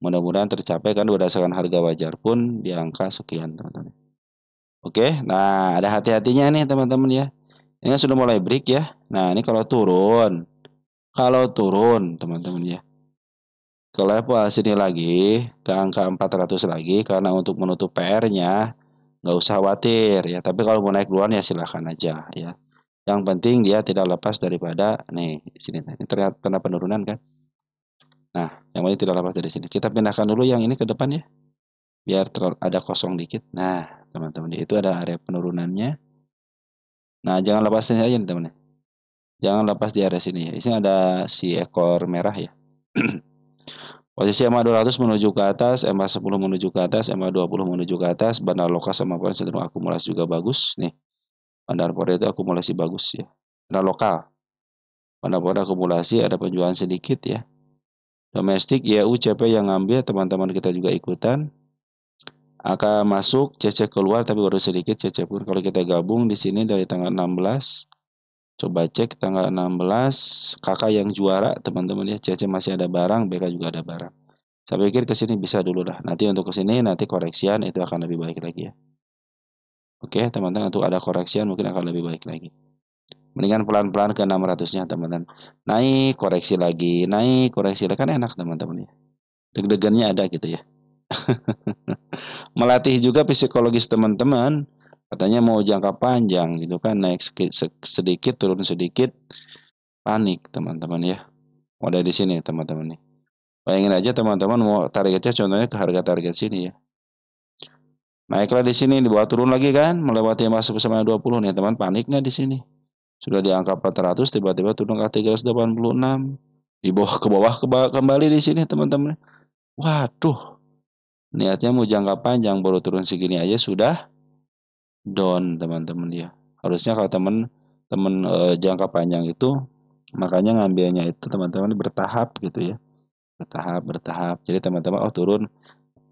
Mudah-mudahan tercapai kan berdasarkan harga wajar pun di angka sekian teman-teman. Oke, nah ada hati-hatinya nih teman-teman ya. Ini kan sudah mulai break ya. Nah, ini kalau turun teman-teman ya. Ke level sini lagi, ke angka 400 lagi karena untuk menutup PR-nya nggak usah khawatir ya. Tapi kalau mau naik duluan ya silahkan aja ya. Yang penting dia tidak lepas daripada nih di sini. Ini terlihat pernah penurunan kan? Nah, yang penting tidak lepas dari sini. Kita pindahkan dulu yang ini ke depan ya. Biar ada kosong dikit. Nah, teman-teman, itu ada area penurunannya. Nah, jangan lepas sini aja nih teman. Jangan lepas di area sini ya. Di sini ada si ekor merah ya. Posisi MA 200 menuju ke atas, MA 10 menuju ke atas, MA 20 menuju ke atas, bandar lokal sama poin cenderung akumulasi juga bagus. Nih, bandar poin itu akumulasi bagus ya. Bandar lokal, bandar poin akumulasi ada penjualan sedikit ya. Domestik YU CP yang ngambil, teman-teman kita juga ikutan. AK masuk, CC keluar tapi baru sedikit CC pun. Kalau kita gabung di sini dari tanggal 16, coba cek tanggal 16, kakak yang juara teman-teman ya, CC masih ada barang, BK juga ada barang. Saya pikir ke sini bisa dulu lah. Nanti untuk ke sini nanti koreksian itu akan lebih baik lagi ya. Oke, teman-teman, untuk ada koreksian mungkin akan lebih baik lagi. Mendingan pelan-pelan ke 600-nya, teman-teman. Naik, koreksi lagi, naik, koreksi lagi, kan enak teman-teman ya. Deg-degannya ada gitu ya. Melatih juga psikologis teman-teman. Katanya mau jangka panjang gitu kan, naik sedikit, turun sedikit, panik teman-teman ya. Mulai di sini teman-teman nih. Bayangin aja teman-teman mau targetnya contohnya ke harga target sini ya. Naiklah di sini, dibawa turun lagi kan, melewati masuk bersama 20 nih teman, panik nggak di sini? Sudah di angka 400, tiba-tiba turun ke 386, di bawah ke bawah kembali di sini teman-teman. Waduh, niatnya mau jangka panjang baru turun segini aja sudah down teman-teman ya. Harusnya kalau teman-teman jangka panjang itu makanya ngambilnya itu teman-teman bertahap gitu ya. Bertahap. Jadi teman-teman turun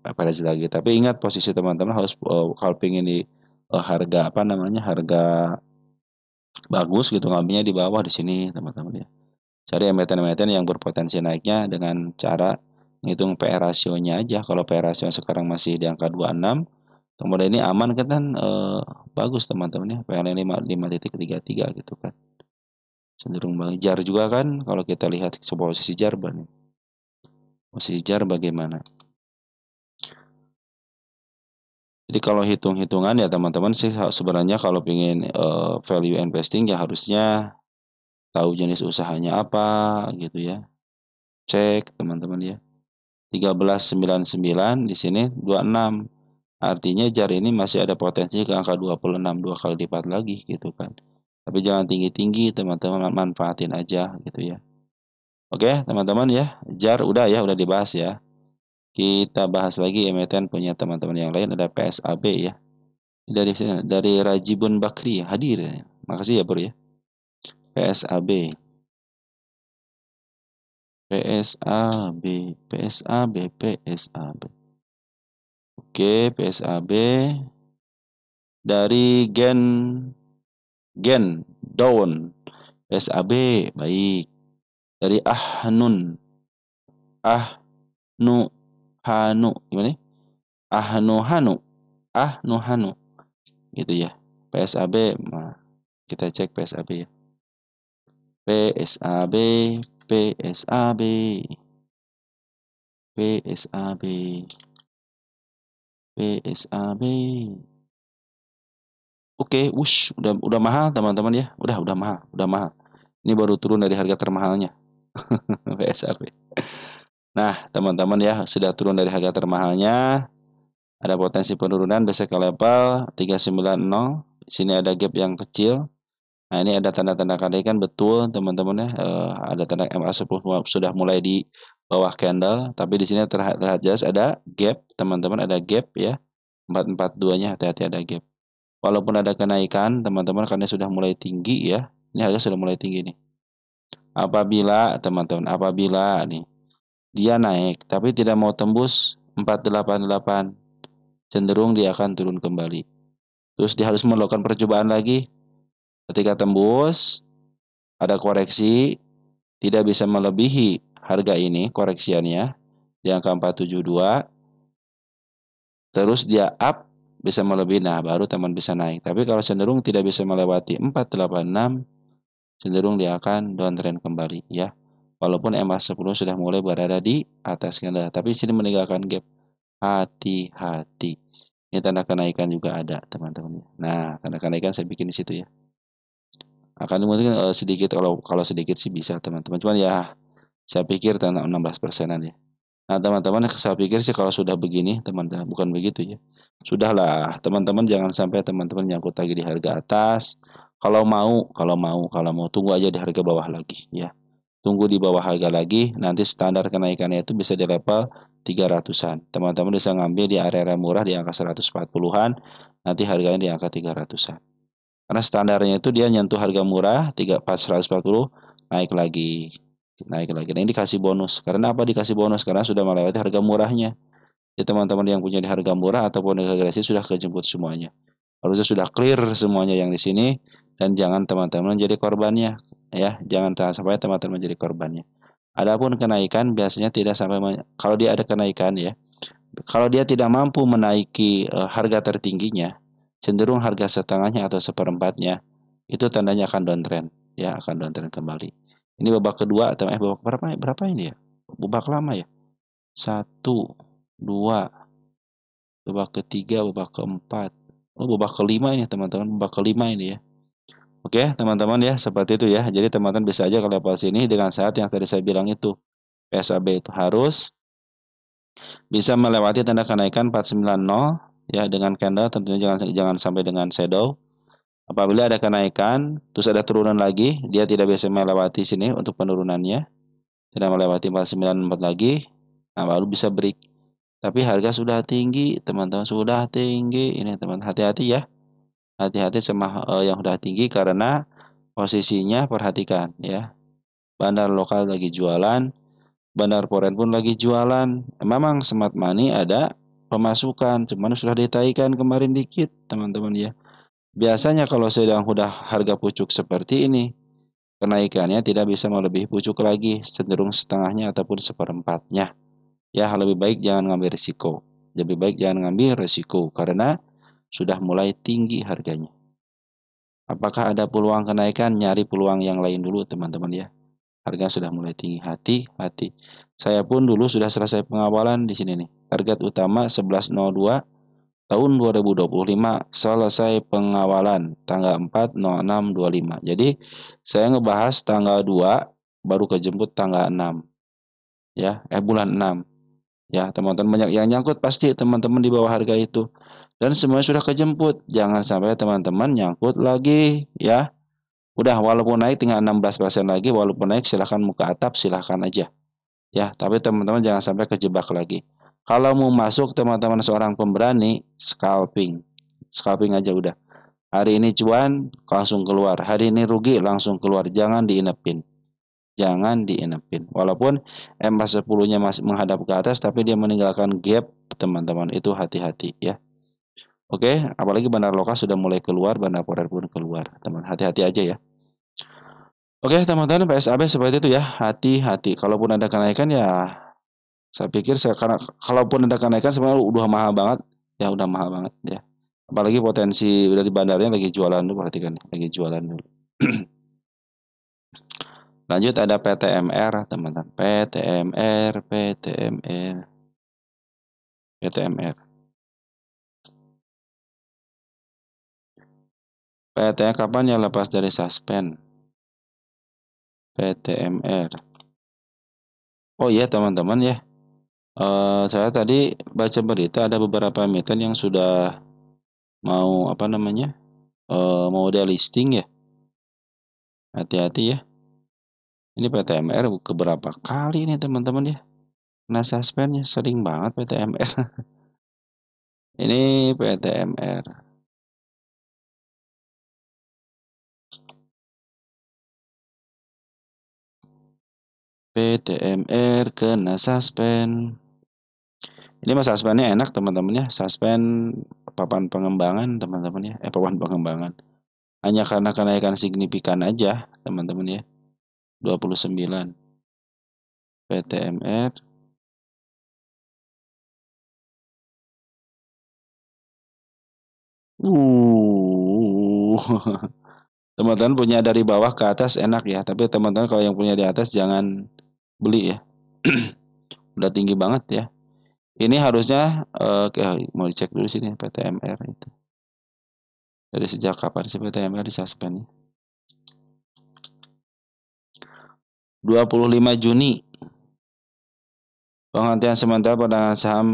pada lagi. Tapi ingat posisi teman-teman harus kalau pengen di harga apa namanya? Harga bagus gitu ngambilnya di bawah di sini teman-teman ya. Cari emiten-emiten yang berpotensi naiknya dengan cara ngitung PR rasionya aja. Kalau PR rasio sekarang masih di angka 26, kemudian ini aman kan bagus teman-teman ya. PR-nya 5.33 gitu kan. Cenderung banget. JAR juga kan kalau kita lihat coba posisi JAR nih. Posisi JAR bagaimana? Jadi kalau hitung-hitungan ya teman-teman sih sebenarnya kalau ingin value investing ya harusnya tahu jenis usahanya apa gitu ya. Cek teman-teman ya. 13.99 di sini 26. Artinya JAR ini masih ada potensi ke angka 26, 2 kali lipat lagi gitu kan. Tapi jangan tinggi-tinggi teman-teman, manfaatin aja gitu ya. Oke, teman-teman ya. JAR udah ya, udah dibahas ya. Kita bahas lagi emiten punya teman-teman yang lain, ada PSAB ya. Dari Rajibun Bakri hadir ya. Makasih ya Bro ya. PSAB. PSAB, PSAB, PSAB. Oke, PSAB dari Gen Dawn. PSAB baik. Dari Ahnu Hanu gimana? Hanu Hanu gitu ya. PSAB, nah, kita cek PSAB ya. PSAB, PSAB, PSAB, PSAB. Oke, udah mahal teman-teman ya. Udah mahal. Ini baru turun dari harga termahalnya. PSAB. Nah, teman-teman ya, sudah turun dari harga termahalnya. Ada potensi penurunan bisa ke level 390. Di sini ada gap yang kecil. Nah, ini ada tanda-tanda kenaikan betul, teman-teman ya. Ada tanda MA10 sudah mulai di bawah candle, tapi di sini terlihat jelas ada gap, teman-teman, ada gap ya. 442-nya hati-hati ada gap. Walaupun ada kenaikan, teman-teman, karena sudah mulai tinggi ya. Ini harga sudah mulai tinggi nih. Apabila, teman-teman, nih dia naik tapi tidak mau tembus 488, cenderung dia akan turun kembali. Terus dia harus melakukan percobaan lagi. Ketika tembus, ada koreksi, tidak bisa melebihi harga ini koreksiannya di angka 472. Terus dia up bisa melebihi, nah baru teman bisa naik. Tapi kalau cenderung tidak bisa melewati 486, cenderung dia akan downtrend kembali ya. Walaupun MA10 sudah mulai berada di atas candle, tapi sini meninggalkan gap. Hati-hati. Ini tanda kenaikan juga ada, teman-teman. Nah, tanda kenaikan saya bikin di situ ya. Akan mungkin sedikit, kalau sedikit sih bisa, teman-teman. Cuman ya saya pikir tanda 16%-an ya. Nah, teman-teman, saya pikir sih kalau sudah begini, teman-teman, bukan begitu ya. Sudahlah, teman-teman, jangan sampai teman-teman nyangkut lagi di harga atas. Kalau mau tunggu aja di harga bawah lagi ya. tunggu di bawah harga lagi, nanti standar kenaikannya itu bisa di level 300-an. Teman-teman bisa ngambil di area murah di angka 140-an, nanti harganya di angka 300-an. Karena standarnya itu dia nyentuh harga murah 140, naik lagi. Naik lagi. Nah, ini dikasih bonus. Karena apa dikasih bonus? Karena sudah melewati harga murahnya. Jadi teman-teman yang punya di harga murah ataupun di harga agresif sudah kejemput semuanya. Harusnya sudah clear semuanya yang di sini dan jangan teman-teman jadi korbannya ya. Jangan sampai teman-teman jadi korbannya. Adapun kenaikan biasanya tidak sampai kalau dia ada kenaikan ya. Kalau dia tidak mampu menaiki harga tertingginya, cenderung harga setengahnya atau seperempatnya, itu tandanya akan downtrend ya, akan downtrend kembali. Ini babak kedua atau babak berapa ini ya? Babak lama ya. Satu, dua, babak ketiga, babak keempat. Oh, babak kelima ini teman-teman, babak kelima ini ya. Oke, teman-teman ya, seperti itu ya. Jadi teman-teman bisa aja ke level sini dengan syarat yang tadi saya bilang itu. PSAB itu harus bisa melewati tanda kenaikan 490 ya dengan candle, tentunya jangan sampai dengan shadow. Apabila ada kenaikan, terus ada turunan lagi, dia tidak bisa melewati sini untuk penurunannya. Tidak melewati 494 lagi, nah baru bisa break. Tapi harga sudah tinggi, teman-teman, sudah tinggi. Ini teman, hati-hati ya. Hati-hati sama yang sudah tinggi karena posisinya perhatikan ya. Bandar lokal lagi jualan, bandar foreign pun lagi jualan. Memang smart money ada pemasukan, cuman sudah ditaikan kemarin dikit, teman-teman ya. Biasanya kalau sedang udah harga pucuk seperti ini, kenaikannya tidak bisa melebihi pucuk lagi, cenderung setengahnya ataupun seperempatnya. Ya, lebih baik jangan ngambil risiko. Lebih baik jangan ngambil risiko karena sudah mulai tinggi harganya. Apakah ada peluang kenaikan? Nyari peluang yang lain dulu, teman-teman ya. Harga sudah mulai tinggi. Hati-hati. Saya pun dulu sudah selesai pengawalan di sini nih. Target utama 11.02 tahun 2025 selesai pengawalan tanggal 4.06.25. Jadi saya ngebahas tanggal 2 baru kejemput tanggal 6 ya, bulan 6. Ya, teman-teman banyak yang nyangkut pasti teman-teman di bawah harga itu. Dan semuanya sudah kejemput. Jangan sampai teman-teman nyangkut lagi ya. Udah walaupun naik tinggal 16% lagi, walaupun naik silahkan muka atap silahkan aja. Ya, tapi teman-teman jangan sampai kejebak lagi. Kalau mau masuk teman-teman seorang pemberani, scalping. Scalping aja udah. Hari ini cuan, langsung keluar. Hari ini rugi, langsung keluar. Jangan diinepin. Jangan diinepin. Walaupun MA10-nya masih menghadap ke atas, tapi dia meninggalkan gap, teman-teman. Itu hati-hati ya. Oke, apalagi bandar lokal sudah mulai keluar, bandar foreign pun keluar. Teman, hati-hati aja ya. Oke, teman-teman, PSAB seperti itu ya. Hati-hati. Kalaupun ada kenaikan ya, saya pikir karena kalaupun ada kenaikan sebenarnya udah mahal banget. Ya, udah mahal banget ya. Apalagi potensi dari bandarnya lagi jualan dulu, perhatikan. Lagi jualan dulu. Lanjut ada PTMR, teman-teman. PTMR, PTMR, PTMR. PTMR kapan ya lepas dari suspend? PTMR. Oh iya teman-teman ya. Saya tadi baca berita ada beberapa emiten yang sudah mau apa namanya? Mau delisting ya. Hati-hati ya. Ini PTMR keberapa kali nih teman-teman ya. Nah suspendnya sering banget PTMR. Ini PTMR. PTMR kena suspend. Ini mas suspendnya enak teman-teman ya. Suspend papan pengembangan teman-teman ya. Papan pengembangan. Hanya karena kenaikan signifikan aja teman-teman ya. 29 PTMR. Teman-teman punya dari bawah ke atas enak ya. Tapi teman-teman kalau yang punya di atas jangan beli ya. Udah tinggi banget ya. Ini harusnya oke, mau dicek dulu sini PTMR itu. Dari sejak kapan sih PTMR disuspend? 25 Juni. Penghentian sementara perdagangan saham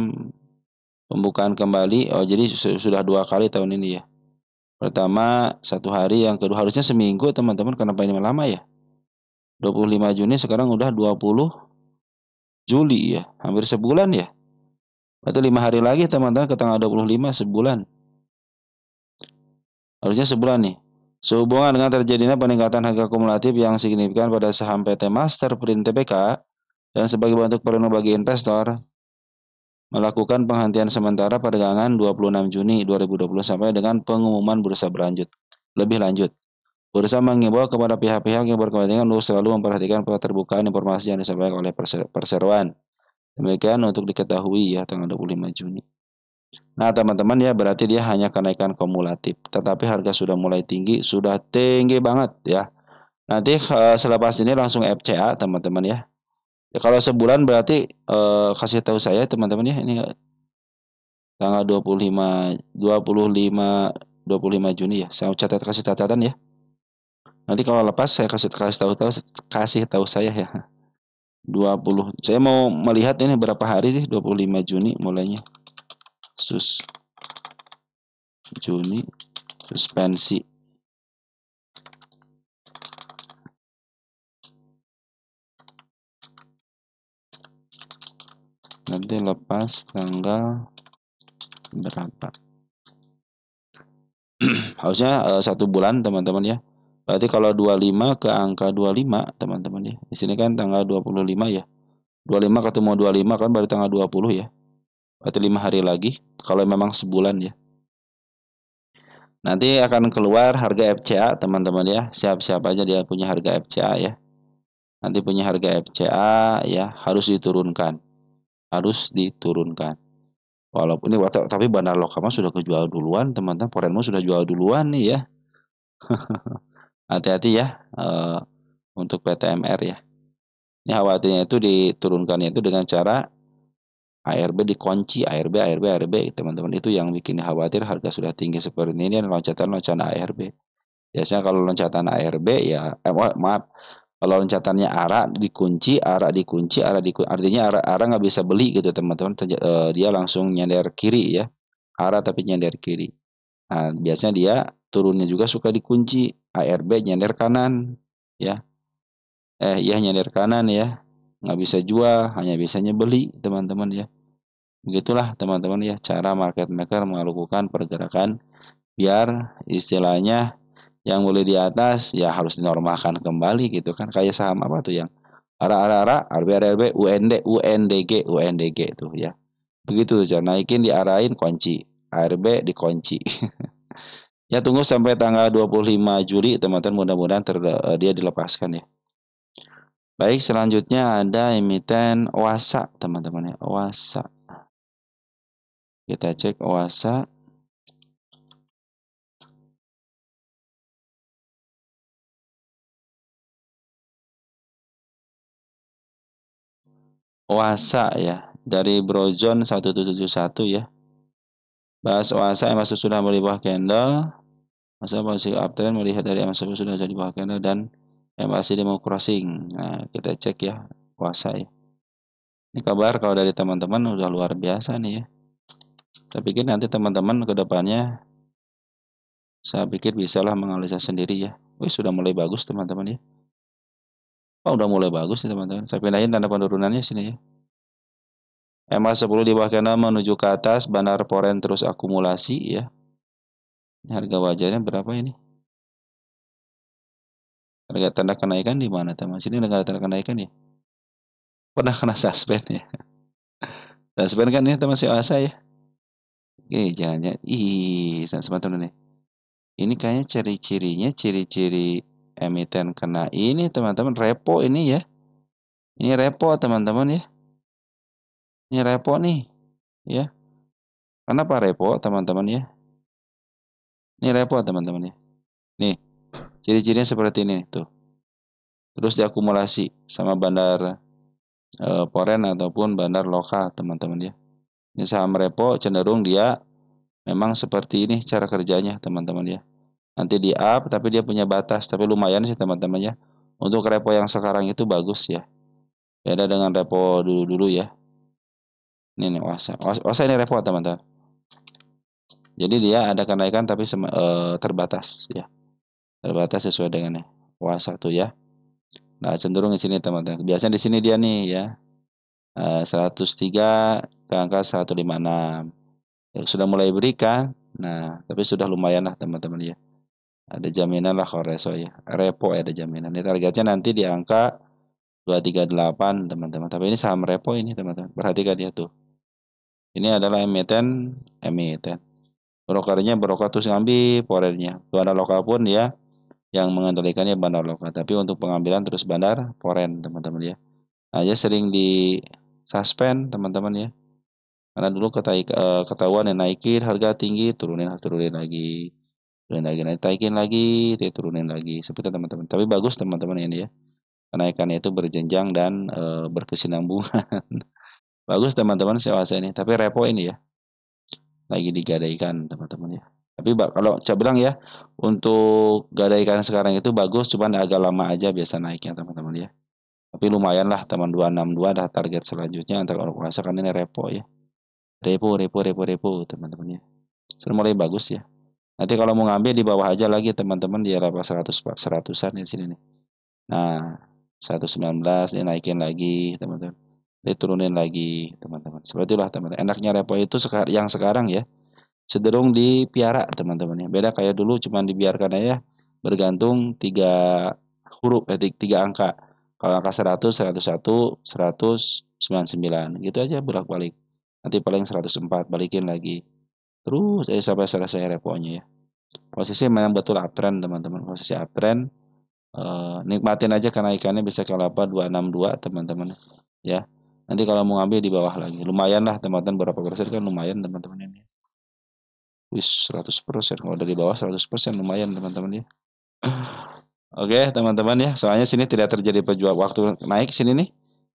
pembukaan kembali. Oh, jadi sudah 2 kali tahun ini ya. Pertama 1 hari, yang kedua harusnya seminggu teman-teman. Kenapa ini lama ya? 25 Juni sekarang udah 20 Juli ya. Hampir sebulan ya. Berarti 5 hari lagi teman-teman ke tanggal 25 sebulan. Harusnya sebulan nih. Sehubungan dengan terjadinya peningkatan harga kumulatif yang signifikan pada saham PT Master Print Tbk dan sebagai bentuk perlindungan bagi investor, melakukan penghentian sementara perdagangan 26 Juni 2020 sampai dengan pengumuman bursa lebih lanjut. Bursa mengimbau kepada pihak-pihak yang berkepentingan untuk selalu memperhatikan keterbukaan informasi yang disampaikan oleh perseroan. Demikian untuk diketahui ya tanggal 25 Juni. Nah, teman-teman ya berarti dia hanya kenaikan kumulatif, tetapi harga sudah mulai tinggi, sudah tinggi banget ya. Nanti selepas ini langsung FCA teman-teman ya. Ya kalau sebulan berarti kasih tahu saya teman-teman ya, ini tanggal 25 Juni ya. Saya kasih catatan ya. Nanti kalau lepas saya kasih tahu saya ya. 20. Saya mau melihat ini berapa hari sih 25 Juni mulainya. Juni suspensi. Nanti lepas tanggal berapa? Harusnya 1 bulan teman-teman ya. Berarti kalau 25 ke angka 25 teman-teman ya. Di sini kan tanggal 25 ya. 25 ketemu 25 kan baru tanggal 20 ya. Berarti 5 hari lagi kalau memang sebulan ya. Nanti akan keluar harga FCA teman-teman ya. Siap-siap aja dia punya harga FCA ya. Nanti punya harga FCA ya harus diturunkan. Harus diturunkan. Walaupun ini tapi bandar lokal sudah kejual duluan teman-teman. Forenmo sudah jual duluan nih ya. Hati-hati ya untuk PTMR ya. Ini khawatirnya itu diturunkannya itu dengan cara ARB dikunci, ARB teman-teman, itu yang bikin khawatir harga sudah tinggi seperti ini dan loncatan ARB. Biasanya kalau loncatan ARB ya maaf, kalau loncatannya ARA dikunci, artinya ARA nggak bisa beli gitu teman-teman, dia langsung nyender kiri ya. ARA tapi nyender kiri. Nah, biasanya dia turunnya juga suka dikunci, ARB nyender kanan ya. Ya nyender kanan ya. Nggak bisa jual, hanya bisanya beli teman-teman ya. Begitulah teman-teman ya cara market maker melakukan pergerakan biar istilahnya yang boleh di atas ya harus dinormalkan kembali gitu kan, kayak saham apa tuh yang ARA, RB, UNDG tuh ya. Begitu cara naikin diarahin kunci, ARB dikunci. Ya tunggu sampai tanggal 25 Juli teman-teman, mudah-mudahan dia dilepaskan ya. Baik, selanjutnya ada emiten OASA teman-teman ya, OASA. Kita cek OASA. OASA ya, dari Brozon 1771 ya. Bahas OASA yang masuk sudah bawah candle. Masa masih uptrend melihat dari MA10 sudah jadi bawah candle dan MACD mau crossing. Nah, kita cek ya OASA ya. Ini kabar kalau dari teman-teman udah luar biasa nih ya. Saya pikir nanti teman-teman ke depannya saya pikir bisalah menganalisa sendiri ya. Wih, sudah mulai bagus teman-teman ya. Oh, udah mulai bagus nih teman-teman. Saya pindahin tanda penurunannya sini ya. MA10 di bawah candle menuju ke atas, bandar foreign terus akumulasi ya. Ini harga wajarnya berapa ini? Harga tanda kenaikan di mana teman? Sini nggak ada tanda kenaikan ya? Pernah kena suspend ya? Suspend kan ini teman si Asa ya? Oke, jangan-jangan. Ih, teman-teman nih. Ini kayaknya ciri-cirinya, ciri-ciri emiten kena ini teman-teman. Repo ini ya. Ini repo teman-teman ya. Ini repo nih. Ya. Kenapa repo teman-teman ya? Ini repo teman-teman ya. Nih, ciri-cirinya seperti ini tuh. Terus diakumulasi sama bandar foreign ataupun bandar lokal teman-teman ya. Ini saham repo cenderung dia memang seperti ini cara kerjanya teman-teman ya. Nanti di up tapi dia punya batas, tapi lumayan sih teman-teman ya. Untuk repo yang sekarang itu bagus ya. Beda dengan repo dulu-dulu ya. Ini nih OASA ini repo teman-teman. Jadi dia ada kenaikan tapi terbatas ya. Terbatas sesuai dengan OASA tuh ya. Nah, cenderung di sini teman-teman. Biasanya di sini dia nih ya. 103 ke angka 156. Ya, sudah mulai berikan. Nah, tapi sudah lumayan lah teman-teman ya. Ada jaminan lah kalau repo ya ada jaminan. Ini targetnya nanti di angka 238 teman-teman. Tapi ini saham repo ini teman-teman. Perhatikan ya tuh. Ini adalah emiten. Brokernya broker terus ngambil foreign-nya. Bandar lokal pun ya yang mengendalikannya bandar lokal. Tapi untuk pengambilan terus bandar foreign teman-teman ya. Nah, dia sering di suspend teman-teman ya. Karena dulu ketahuan yang naikin harga tinggi, turunin lagi. Turunin lagi, naikin lagi, turunin lagi. Seperti teman-teman. Tapi bagus teman-teman ini ya. Kenaikannya itu berjenjang dan berkesinambungan. Bagus teman-teman COAC ini. Tapi repo ini ya lagi digadaikan teman-teman ya. Tapi kalau saya bilang ya untuk gadaikan sekarang itu bagus, cuman agak lama aja biasa naiknya teman-teman ya. Tapi lumayan lah teman 262 dah target selanjutnya untuk orang puasa kan ini repo ya. Repo teman-teman ya. Sudah mulai bagus ya. Nanti kalau mau ngambil di bawah aja lagi teman-teman di level 100-an di sini nih. Nah, 119 dia naikin lagi teman-teman. Dia turunin lagi teman-teman. Seperti itulah teman-teman. Enaknya repo itu yang sekarang ya cenderung dipiara teman-teman ya. Beda kayak dulu cuman dibiarkan aja bergantung tiga huruf, tiga angka. Kalau angka 100, 101, 199 gitu aja bolak-balik. Nanti paling 104 balikin lagi. Terus sampai selesai reponya ya. Posisi memang betul uptrend teman-teman. Posisi uptrend nikmatin aja kenaikannya bisa ke level 262 teman-teman ya. Nanti kalau mau ngambil di bawah lagi. Lumayan lah teman-teman berapa persen kan lumayan teman-teman ini. Wis 100%, kalau dari bawah 100% lumayan teman-teman ya. Oke teman-teman ya, soalnya sini tidak terjadi penjual waktu naik sini nih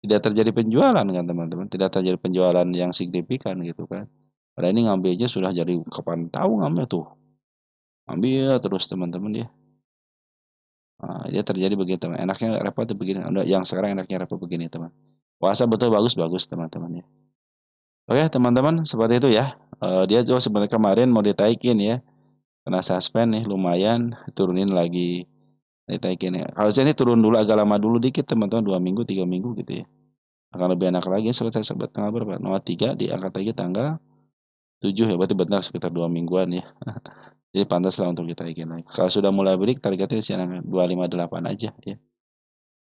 tidak terjadi penjualan kan teman-teman, tidak terjadi penjualan yang signifikan gitu kan. Padahal ini ngambilnya sudah jadi kapan tahu ngambil tuh, ambil terus teman-teman ya. Nah, dia terjadi begitu teman. Enaknya repot tuh begini, yang sekarang enaknya repot begini teman. Puasa betul bagus teman-teman ya. Oke teman-teman seperti itu ya. Dia juga sebenarnya kemarin mau ditaikin ya. Kena suspend nih lumayan turunin lagi ditaikin ya. Harusnya ini turun dulu agak lama dulu dikit teman-teman 2 minggu 3 minggu gitu ya. Akan lebih enak lagi selesai sebat tanggal berapa? Nomor 3 diangkat lagi tanggal 7 ya berarti benar sekitar 2 mingguan ya. Jadi pantas lah untuk ditaikin lagi. Kalau sudah mulai break targetnya sih 258 aja ya.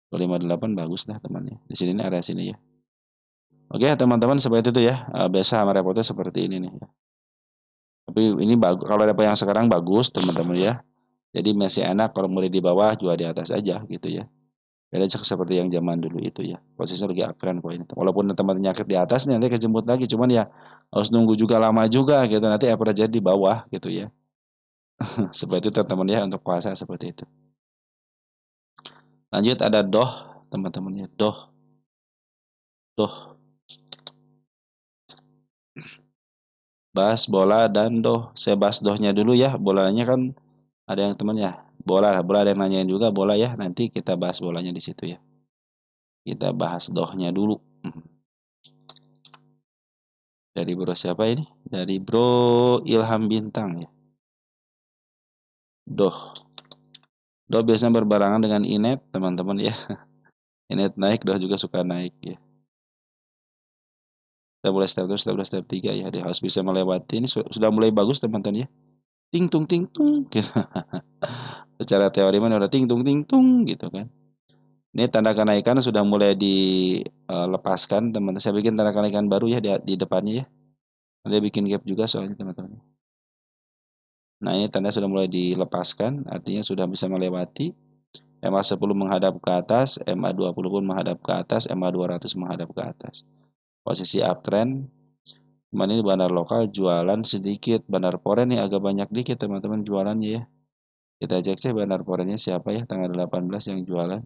258 bagus dah temannya. Di sini nih area sini ya. Oke teman-teman seperti itu ya. Biasa sama repotnya seperti ini nih. Tapi ini bagus. Kalau repot yang sekarang bagus teman-teman ya. Jadi masih enak kalau mulai di bawah jual di atas aja gitu ya. Beda seperti yang zaman dulu itu ya. Posisinya lagi uptrend poin. Walaupun teman nyakit di atas nanti kejemput lagi. Cuman ya harus nunggu juga lama juga gitu. Nanti average jadi di bawah gitu ya. Seperti itu teman-teman ya untuk puasa seperti itu. Lanjut ada doh teman-teman ya. Doh. Bahas bola dan doh. Saya bahas dohnya dulu ya. Bolanya kan ada yang teman ya. Bola ada yang nanyain juga bola ya. Nanti kita bahas bolanya di situ ya. Kita bahas dohnya dulu. Dari bro siapa ini? Dari bro Ilham Bintang ya. Doh. Doh biasanya berbarengan dengan Inet teman-teman ya. Inet naik, doh juga suka naik ya. Kita mulai step 2, step 2, step 3 ya. Dia harus bisa melewati. Ini sudah mulai bagus teman-teman ya. Ting tung gitu. Secara teori mana udah ting tung gitu kan. Ini tanda kenaikan sudah mulai dilepaskan teman-teman. Saya bikin tanda kenaikan baru ya di depannya ya. Nanti bikin gap juga soalnya teman-teman. Nah ini tanda sudah mulai dilepaskan. Artinya sudah bisa melewati. MA10 menghadap ke atas. MA20 pun menghadap ke atas. MA200 menghadap ke atas. Posisi uptrend. Cuman ini bandar lokal jualan sedikit. Bandar foreign nih agak banyak dikit teman-teman jualannya ya. Kita cek sih bandar foreignnya siapa ya tanggal 18 yang jualan.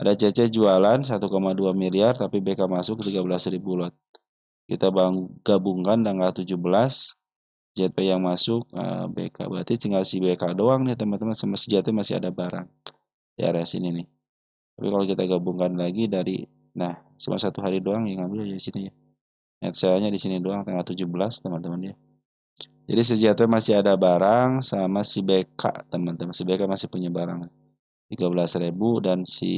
Ada CC jualan 1,2 miliar tapi BK masuk 13.000 lot. Kita gabungkan tanggal 17 JP yang masuk BK. Berarti tinggal si BK doang nih teman-teman. Sama si JP masih ada barang di area sini nih. Tapi kalau kita gabungkan lagi dari cuma 1 hari doang yang ngambil di sini ya. Net sale-nya di sini doang tanggal 17 teman-teman ya. Jadi si JP masih ada barang sama si BK teman-teman. Si BK masih punya barang. 13.000 dan si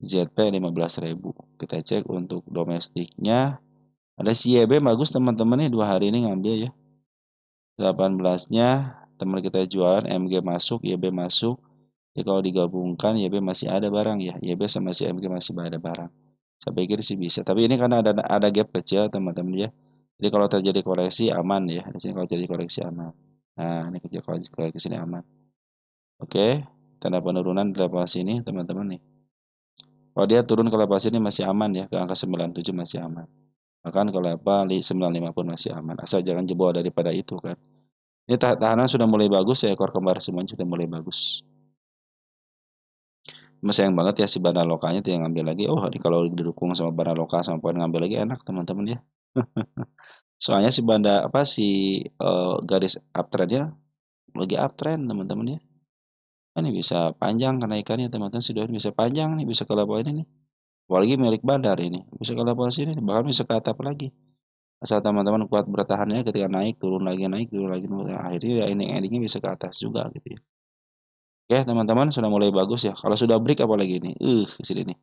ZP 15.000. Kita cek untuk domestiknya. Ada si YB bagus teman-teman nih 2 hari ini ngambil ya. 18-nya teman kita jualan, MG masuk, YB masuk. Jadi kalau digabungkan YB masih ada barang ya. YB sama si MG masih ada barang. Saya pikir sih bisa. Tapi ini karena ada gap kecil teman-teman ya. Jadi kalau terjadi koreksi aman ya. Di sini kalau terjadi koreksi aman. Nah, ini kecil kalau koreksi ini aman. Oke, tanda penurunan di level sini teman-teman nih. Kalau dia turun ke level sini masih aman ya, ke angka 97 masih aman. Bahkan kalau level 95 pun masih aman. Asal jangan jebol daripada itu kan. Ini tahanan sudah mulai bagus ya, ekor kembar semuanya sudah mulai bagus. Cuma sayang banget ya si Banda Lokanya tuh yang ngambil lagi. Oh, ini kalau didukung sama Banda Lokal sama poin ngambil lagi enak teman-teman ya. Soalnya si Banda apa si garis uptrendnya lagi uptrend teman-teman ya. Ini bisa panjang kenaikannya teman-teman, sudah bisa panjang nih, bisa ke level ini nih. Apalagi milik Bandar ini, bisa ke level sini, bahkan bisa ke atap lagi. Asal teman-teman kuat bertahannya ketika naik, turun lagi, naik, turun lagi, akhirnya ya endingnya bisa ke atas juga gitu ya. Oke teman-teman, sudah mulai bagus ya. Kalau sudah break apalagi ini, di sini nih.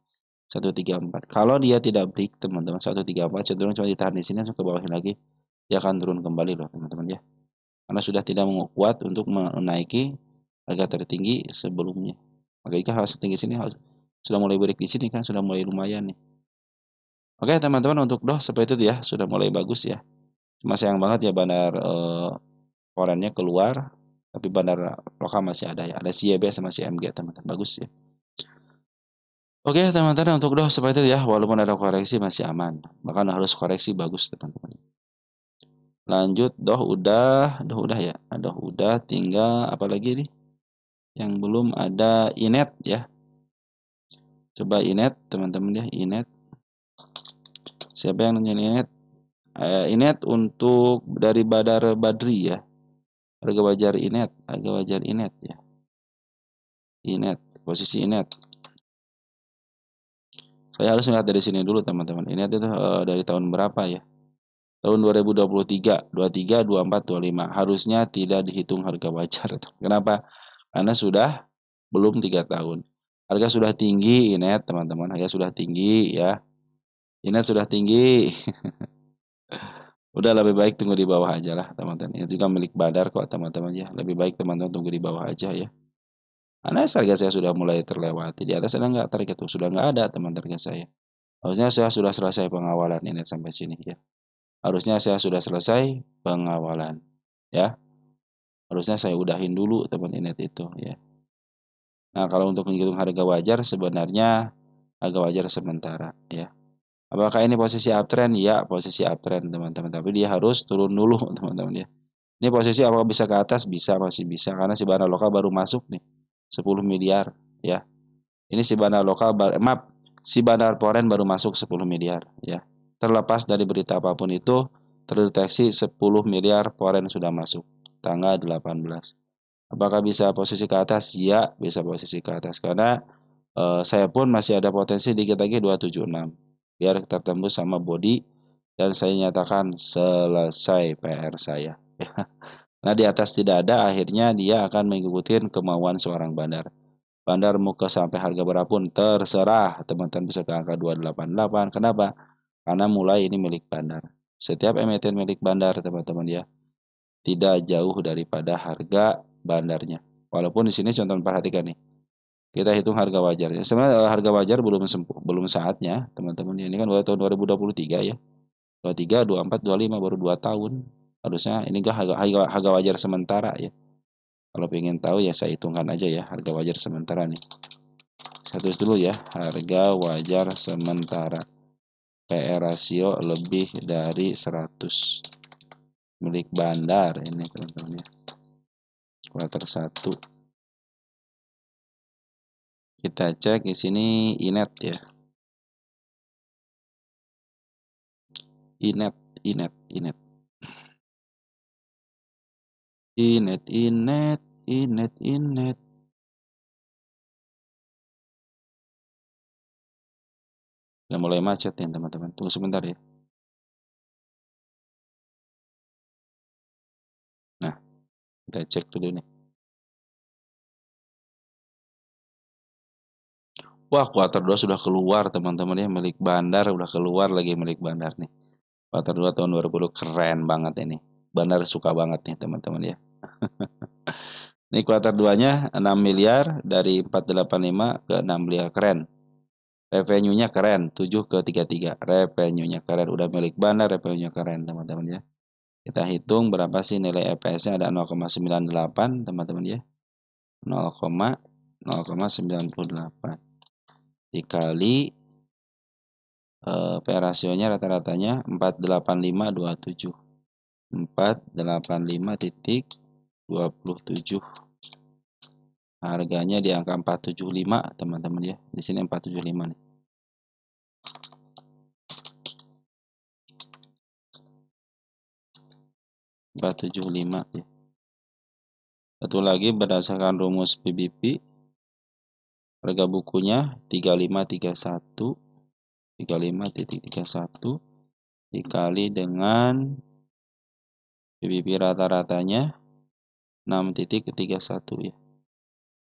134. Kalau dia tidak break teman-teman, 134 cenderung cuma ditahan di sini langsung ke bawahin lagi, dia akan turun kembali loh teman-teman ya. Karena sudah tidak kuat untuk menaiki harga tertinggi sebelumnya. Maka jika harus tinggi sini harus sudah mulai break di sini kan, sudah mulai lumayan nih. Oke teman-teman, untuk doh seperti itu ya, sudah mulai bagus ya. Cuma sayang banget ya bandar forennya keluar, tapi bandar lokal masih ada ya. Ada CYB sama CMG teman-teman, bagus ya. Oke teman-teman, untuk doh seperti itu ya, walaupun ada koreksi masih aman. Bahkan harus koreksi bagus teman-teman. Lanjut doh udah ya. Doh udah, tinggal apa lagi nih? Yang belum ada Inet ya. Coba Inet teman-teman ya, Inet. Siapa yang nanya Inet? Inet untuk dari Badar Badri ya. Harga wajar Inet, harga wajar Inet ya. Inet, posisi Inet. Saya harus lihat dari sini dulu teman-teman. Inet itu dari tahun berapa ya? Tahun 2023, 23, 24, 25. Harusnya tidak dihitung harga wajar. Kenapa? Karena sudah belum 3 tahun. Harga sudah tinggi Inet teman-teman. Harga sudah tinggi ya. Inet sudah tinggi. Udah lebih baik tunggu di bawah aja lah teman-teman. Ini juga milik Badar kok teman-teman ya. Lebih baik teman-teman tunggu di bawah aja ya. Karena target saya sudah mulai terlewati. Di atas ada nggak target itu? Sudah nggak ada teman target saya. Harusnya saya sudah selesai pengawalan ini sampai sini ya. Harusnya saya sudah selesai pengawalan ya. Harusnya saya udahin dulu teman Inet itu ya. Nah kalau untuk menghitung harga wajar sebenarnya harga wajar sementara ya. Apakah ini posisi uptrend? Ya, posisi uptrend teman-teman. Tapi dia harus turun dulu teman-teman ya. Ini posisi apakah bisa ke atas? Bisa, masih bisa. Karena si Bana Lokal baru masuk nih. 10 miliar ya. Ini si Bana Lokal, maaf, si Bandar Poren baru masuk 10 miliar ya. Terlepas dari berita apapun itu, terdeteksi 10 miliar Poren sudah masuk tanggal 18. Apakah bisa posisi ke atas? Ya, bisa posisi ke atas karena saya pun masih ada potensi dikit lagi 276 biar kita tembus sama body dan saya nyatakan selesai PR saya. Nah di atas tidak ada, akhirnya dia akan mengikuti kemauan seorang bandar. Bandar mau ke sampai harga berapapun terserah, teman-teman bisa ke angka 288. Kenapa? Karena mulai ini milik bandar. Setiap emiten milik bandar teman-teman ya, tidak jauh daripada harga bandarnya. Walaupun di sini contoh perhatikan nih. Kita hitung harga wajarnya. Sebenarnya harga wajar belum saatnya, teman-teman. Ini kan tahun 2023 ya. 23, 24, 25 baru 2 tahun. Harusnya ini enggak harga wajar sementara ya. Kalau pengen tahu ya saya hitungkan aja ya harga wajar sementara nih. Saya tulis dulu ya, harga wajar sementara. PR rasio lebih dari 100. Milik bandar ini teman-teman ya. Kuartal 1. Kita cek di sini Inet ya. Inet, Inet, Inet. Inet, Inet, Inet, Inet. Udah mulai macet nih teman-teman. Tunggu sebentar ya. Nah, kita cek dulu nih. Wah, kuarter 2 sudah keluar teman-teman ya, milik Bandar udah keluar lagi milik Bandar nih. Kuarter 2 tahun 2020 keren banget ini. Bandar suka banget nih teman-teman ya. Ini kuarter 2-nya 6 miliar dari 485 ke 6 miliar, keren. Revenue-nya keren, 7 ke 33. Revenue-nya keren, udah milik Bandar, revenue-nya keren teman-teman ya. Kita hitung berapa sih nilai EPS-nya, ada 0,98 teman-teman ya. 0,098 dikali P rasionya rata-ratanya 48527. 485,27. Harganya di angka 475 teman-teman ya. Di sini 475 nih. 475 ya. Satu lagi berdasarkan rumus PBP, harga bukunya 3531 35.31 dikali dengan PBB rata-ratanya 6.31 ya.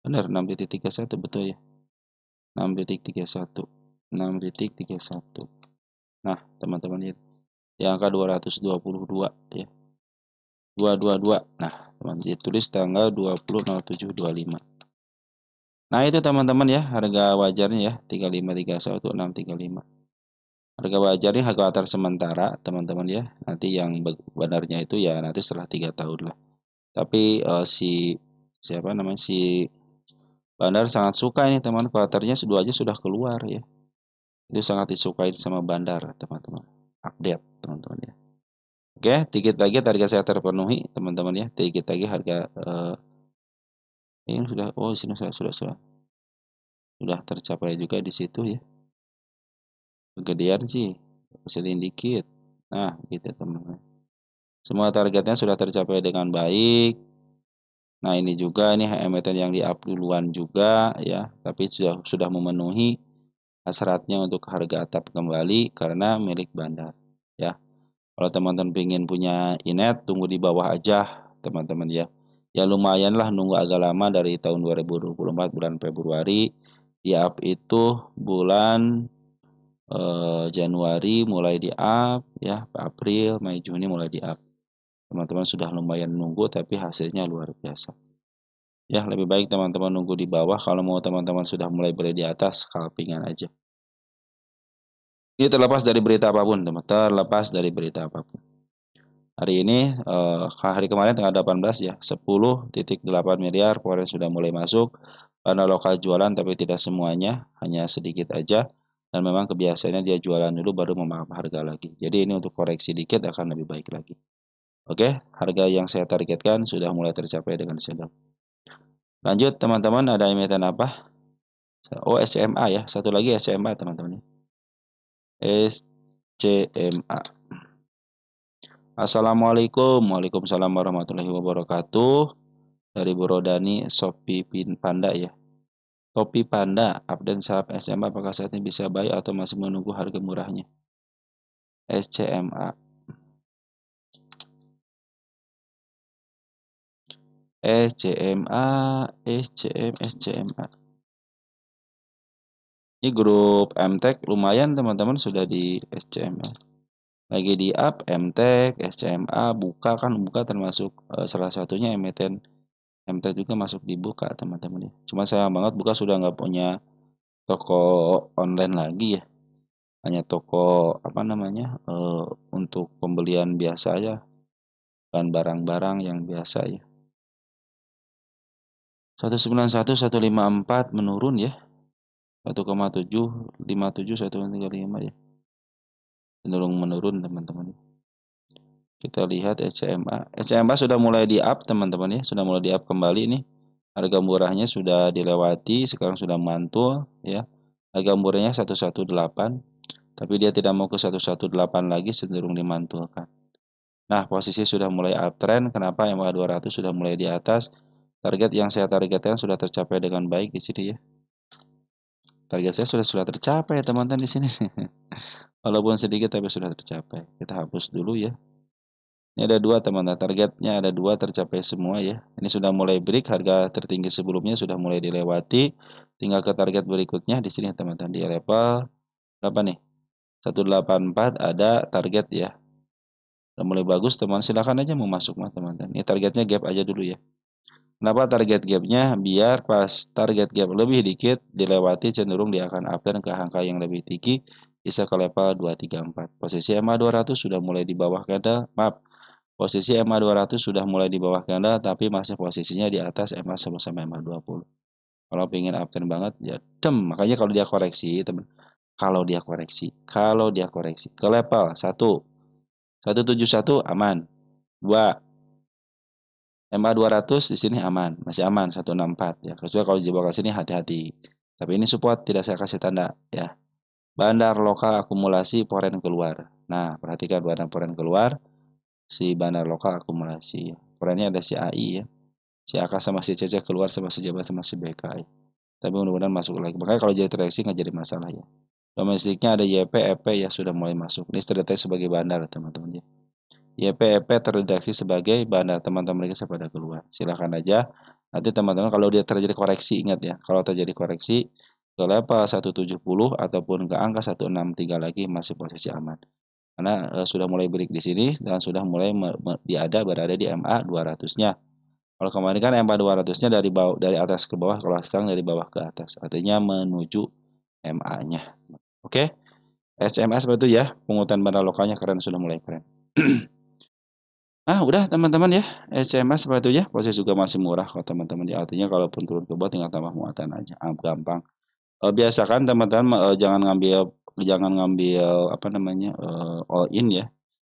Benar 6.31 betul ya. 6.31. 6.31. Nah, teman-teman ya. Di angka 222 ya. 222. Nah, teman ditulis tanggal 20.07.25. Nah, itu teman-teman ya, harga wajarnya ya 3531.635. Harga wajarnya harga wajar sementara, teman-teman ya. Nanti yang benarnya itu ya nanti setelah 3 tahun lah. Tapi siapa namanya si Bandar sangat suka ini teman, kuarternya dua aja sudah keluar ya. Itu sangat disukai sama Bandar, teman-teman. Update, teman-teman ya. Oke, dikit lagi target saya terpenuhi, teman-teman ya. Dikit lagi harga ini sudah, oh sini sudah tercapai juga di situ ya. Kegedean sih, selin dikit. Nah, gitu teman-teman. Semua targetnya sudah tercapai dengan baik. Nah, ini juga ini emiten yang di-up duluan juga ya, tapi sudah memenuhi syaratnya untuk harga atap kembali karena milik Bandar ya. Kalau teman-teman ingin punya Inet, tunggu di bawah aja teman-teman ya. Ya lumayan lah nunggu agak lama dari tahun 2024 bulan Februari. Di-up itu bulan Januari mulai di-up ya, April, Mei, Juni mulai di-up. Teman-teman sudah lumayan nunggu tapi hasilnya luar biasa. Ya, lebih baik teman-teman nunggu di bawah. Kalau mau teman-teman sudah mulai beli di atas, scalpingan aja. Ini terlepas dari berita apapun, teman. Terlepas dari berita apapun. Hari ini, hari kemarin tanggal 18 ya, 10.8 miliar foreign sudah mulai masuk. Karena lokal jualan tapi tidak semuanya, hanya sedikit aja. Dan memang kebiasaannya dia jualan dulu baru memaaf harga lagi. Jadi ini untuk koreksi dikit akan lebih baik lagi. Oke, harga yang saya targetkan sudah mulai tercapai dengan sedang. Lanjut teman-teman, ada emiten apa? Oh, SCMA ya. Satu lagi SCMA teman-teman. SCMA. Assalamualaikum. Waalaikumsalam warahmatullahi wabarakatuh. Dari Borodani Shopee Panda ya. Shopee Panda, update saham SCMA apakah saat ini bisa buy atau masih menunggu harga murahnya? SCMA. SCMA. Ini grup MTech lumayan teman-teman sudah di SCMA. Lagi di up MTech, SCMA, buka termasuk salah satunya emiten MTech juga masuk di buka teman-teman ya. Cuma sayang banget buka sudah nggak punya toko online lagi ya. Hanya toko apa namanya untuk pembelian biasa aja dan barang-barang yang biasa ya. 191.154 menurun ya. 1,757 135 ya. Cenderung menurun teman-teman. Kita lihat SCMA. SCMA sudah mulai di up teman-teman ya, sudah mulai di up kembali nih. Harga murahnya sudah dilewati, sekarang sudah mantul ya. Harga murahnya 118, tapi dia tidak mau ke 118 lagi, cenderung dimantulkan. Nah, posisi sudah mulai uptrend. Kenapa? MA 200 sudah mulai di atas. Target yang saya targetkan sudah tercapai dengan baik di sini ya. Target saya sudah tercapai teman-teman di sini. Walaupun sedikit tapi sudah tercapai. Kita hapus dulu ya. Ini ada dua teman-teman, targetnya ada dua tercapai semua ya. Ini sudah mulai break, harga tertinggi sebelumnya sudah mulai dilewati. tinggal ke target berikutnya di sini teman-teman di level berapa nih? 184 ada target ya. Udah mulai bagus teman, silakan aja mau masuk mah teman-teman. Ini targetnya gap aja dulu ya. Kenapa target gapnya? Biar pas target gap lebih dikit dilewati cenderung dia akan uptrend ke angka yang lebih tinggi bisa ke level 234. Posisi MA 200 sudah mulai di bawah candle, maaf. Posisi MA 200 sudah mulai di bawah candle tapi masih posisinya di atas MA 10 sampai MA 20. Kalau pengen uptrend banget ya makanya kalau dia koreksi, teman. Kalau dia koreksi ke level 171 aman. 2 MA 200 di sini aman, masih aman 164 ya. Kecuali kalau di bawah sini hati-hati. Tapi ini support tidak saya kasih tanda ya. Bandar lokal akumulasi foreign keluar. Nah, perhatikan bandar foreign keluar, si bandar lokal akumulasi. Foreignnya ada si AI ya. Si AK sama si CC keluar sama si Jabat sama si BKI. Tapi mudah-mudahan masuk lagi. Makanya kalau jadi tereksi nggak jadi masalah ya. Domestiknya ada YP, EP ya sudah mulai masuk. Ini terdeteksi sebagai bandar teman-teman ya. YP, EP terdeteksi sebagai bandar teman-teman mereka pada keluar. Silahkan aja. Nanti teman-teman kalau dia terjadi koreksi, ingat ya. Kalau terjadi koreksi ke level 170 ataupun ke angka 163 lagi masih posisi aman. Karena sudah mulai break di sini dan sudah mulai berada di MA 200-nya. Kalau kemarin kan MA 200-nya dari bawah, dari atas ke bawah, kalau sekarang dari bawah ke atas. Artinya menuju MA-nya. Oke. SMS betul ya, pungutan bandar lokalnya keren, sudah mulai keren. Udah teman-teman ya, SMS seperti itu ya, posisi juga masih murah kok teman-teman ya. Artinya kalaupun turun ke bawah tinggal tambah muatan aja, gampang. Biasakan teman-teman jangan ngambil apa namanya all in ya.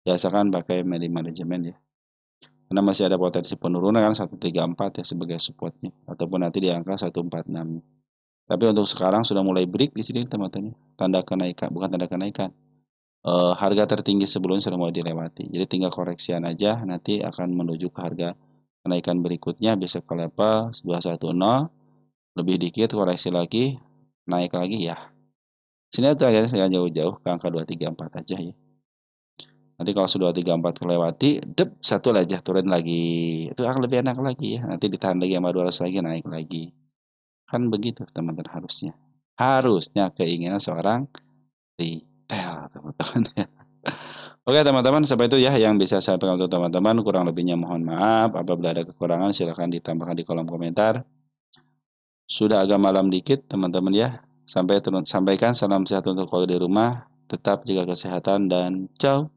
Biasakan pakai manajemen ya. Karena masih ada potensi penurunan kan 134 ya sebagai supportnya ataupun nanti di angka 146. Tapi untuk sekarang sudah mulai break di sini teman-teman. Tanda kenaikan, bukan tanda kenaikan. Harga tertinggi sebelumnya sudah mulai dilewati. Jadi tinggal koreksian aja, nanti akan menuju ke harga kenaikan berikutnya bisa ke level 210, lebih dikit koreksi lagi, naik lagi ya. Sini aja jangan jauh-jauh ke angka 234 aja ya. Nanti kalau sudah 234 kelewati, satu aja turun lagi. Itu akan lebih enak lagi ya. Nanti ditahan lagi sama 200 lagi naik lagi. Kan begitu teman-teman harusnya. Harusnya keinginan seorang retail teman-teman ya. Oke teman-teman, sampai itu ya yang bisa saya sampaikan untuk teman-teman. Kurang lebihnya mohon maaf. Apabila ada kekurangan silahkan ditambahkan di kolom komentar. Sudah agak malam dikit teman-teman ya. Sampaikan salam sehat untuk keluarga di rumah. Tetap jaga kesehatan dan ciao.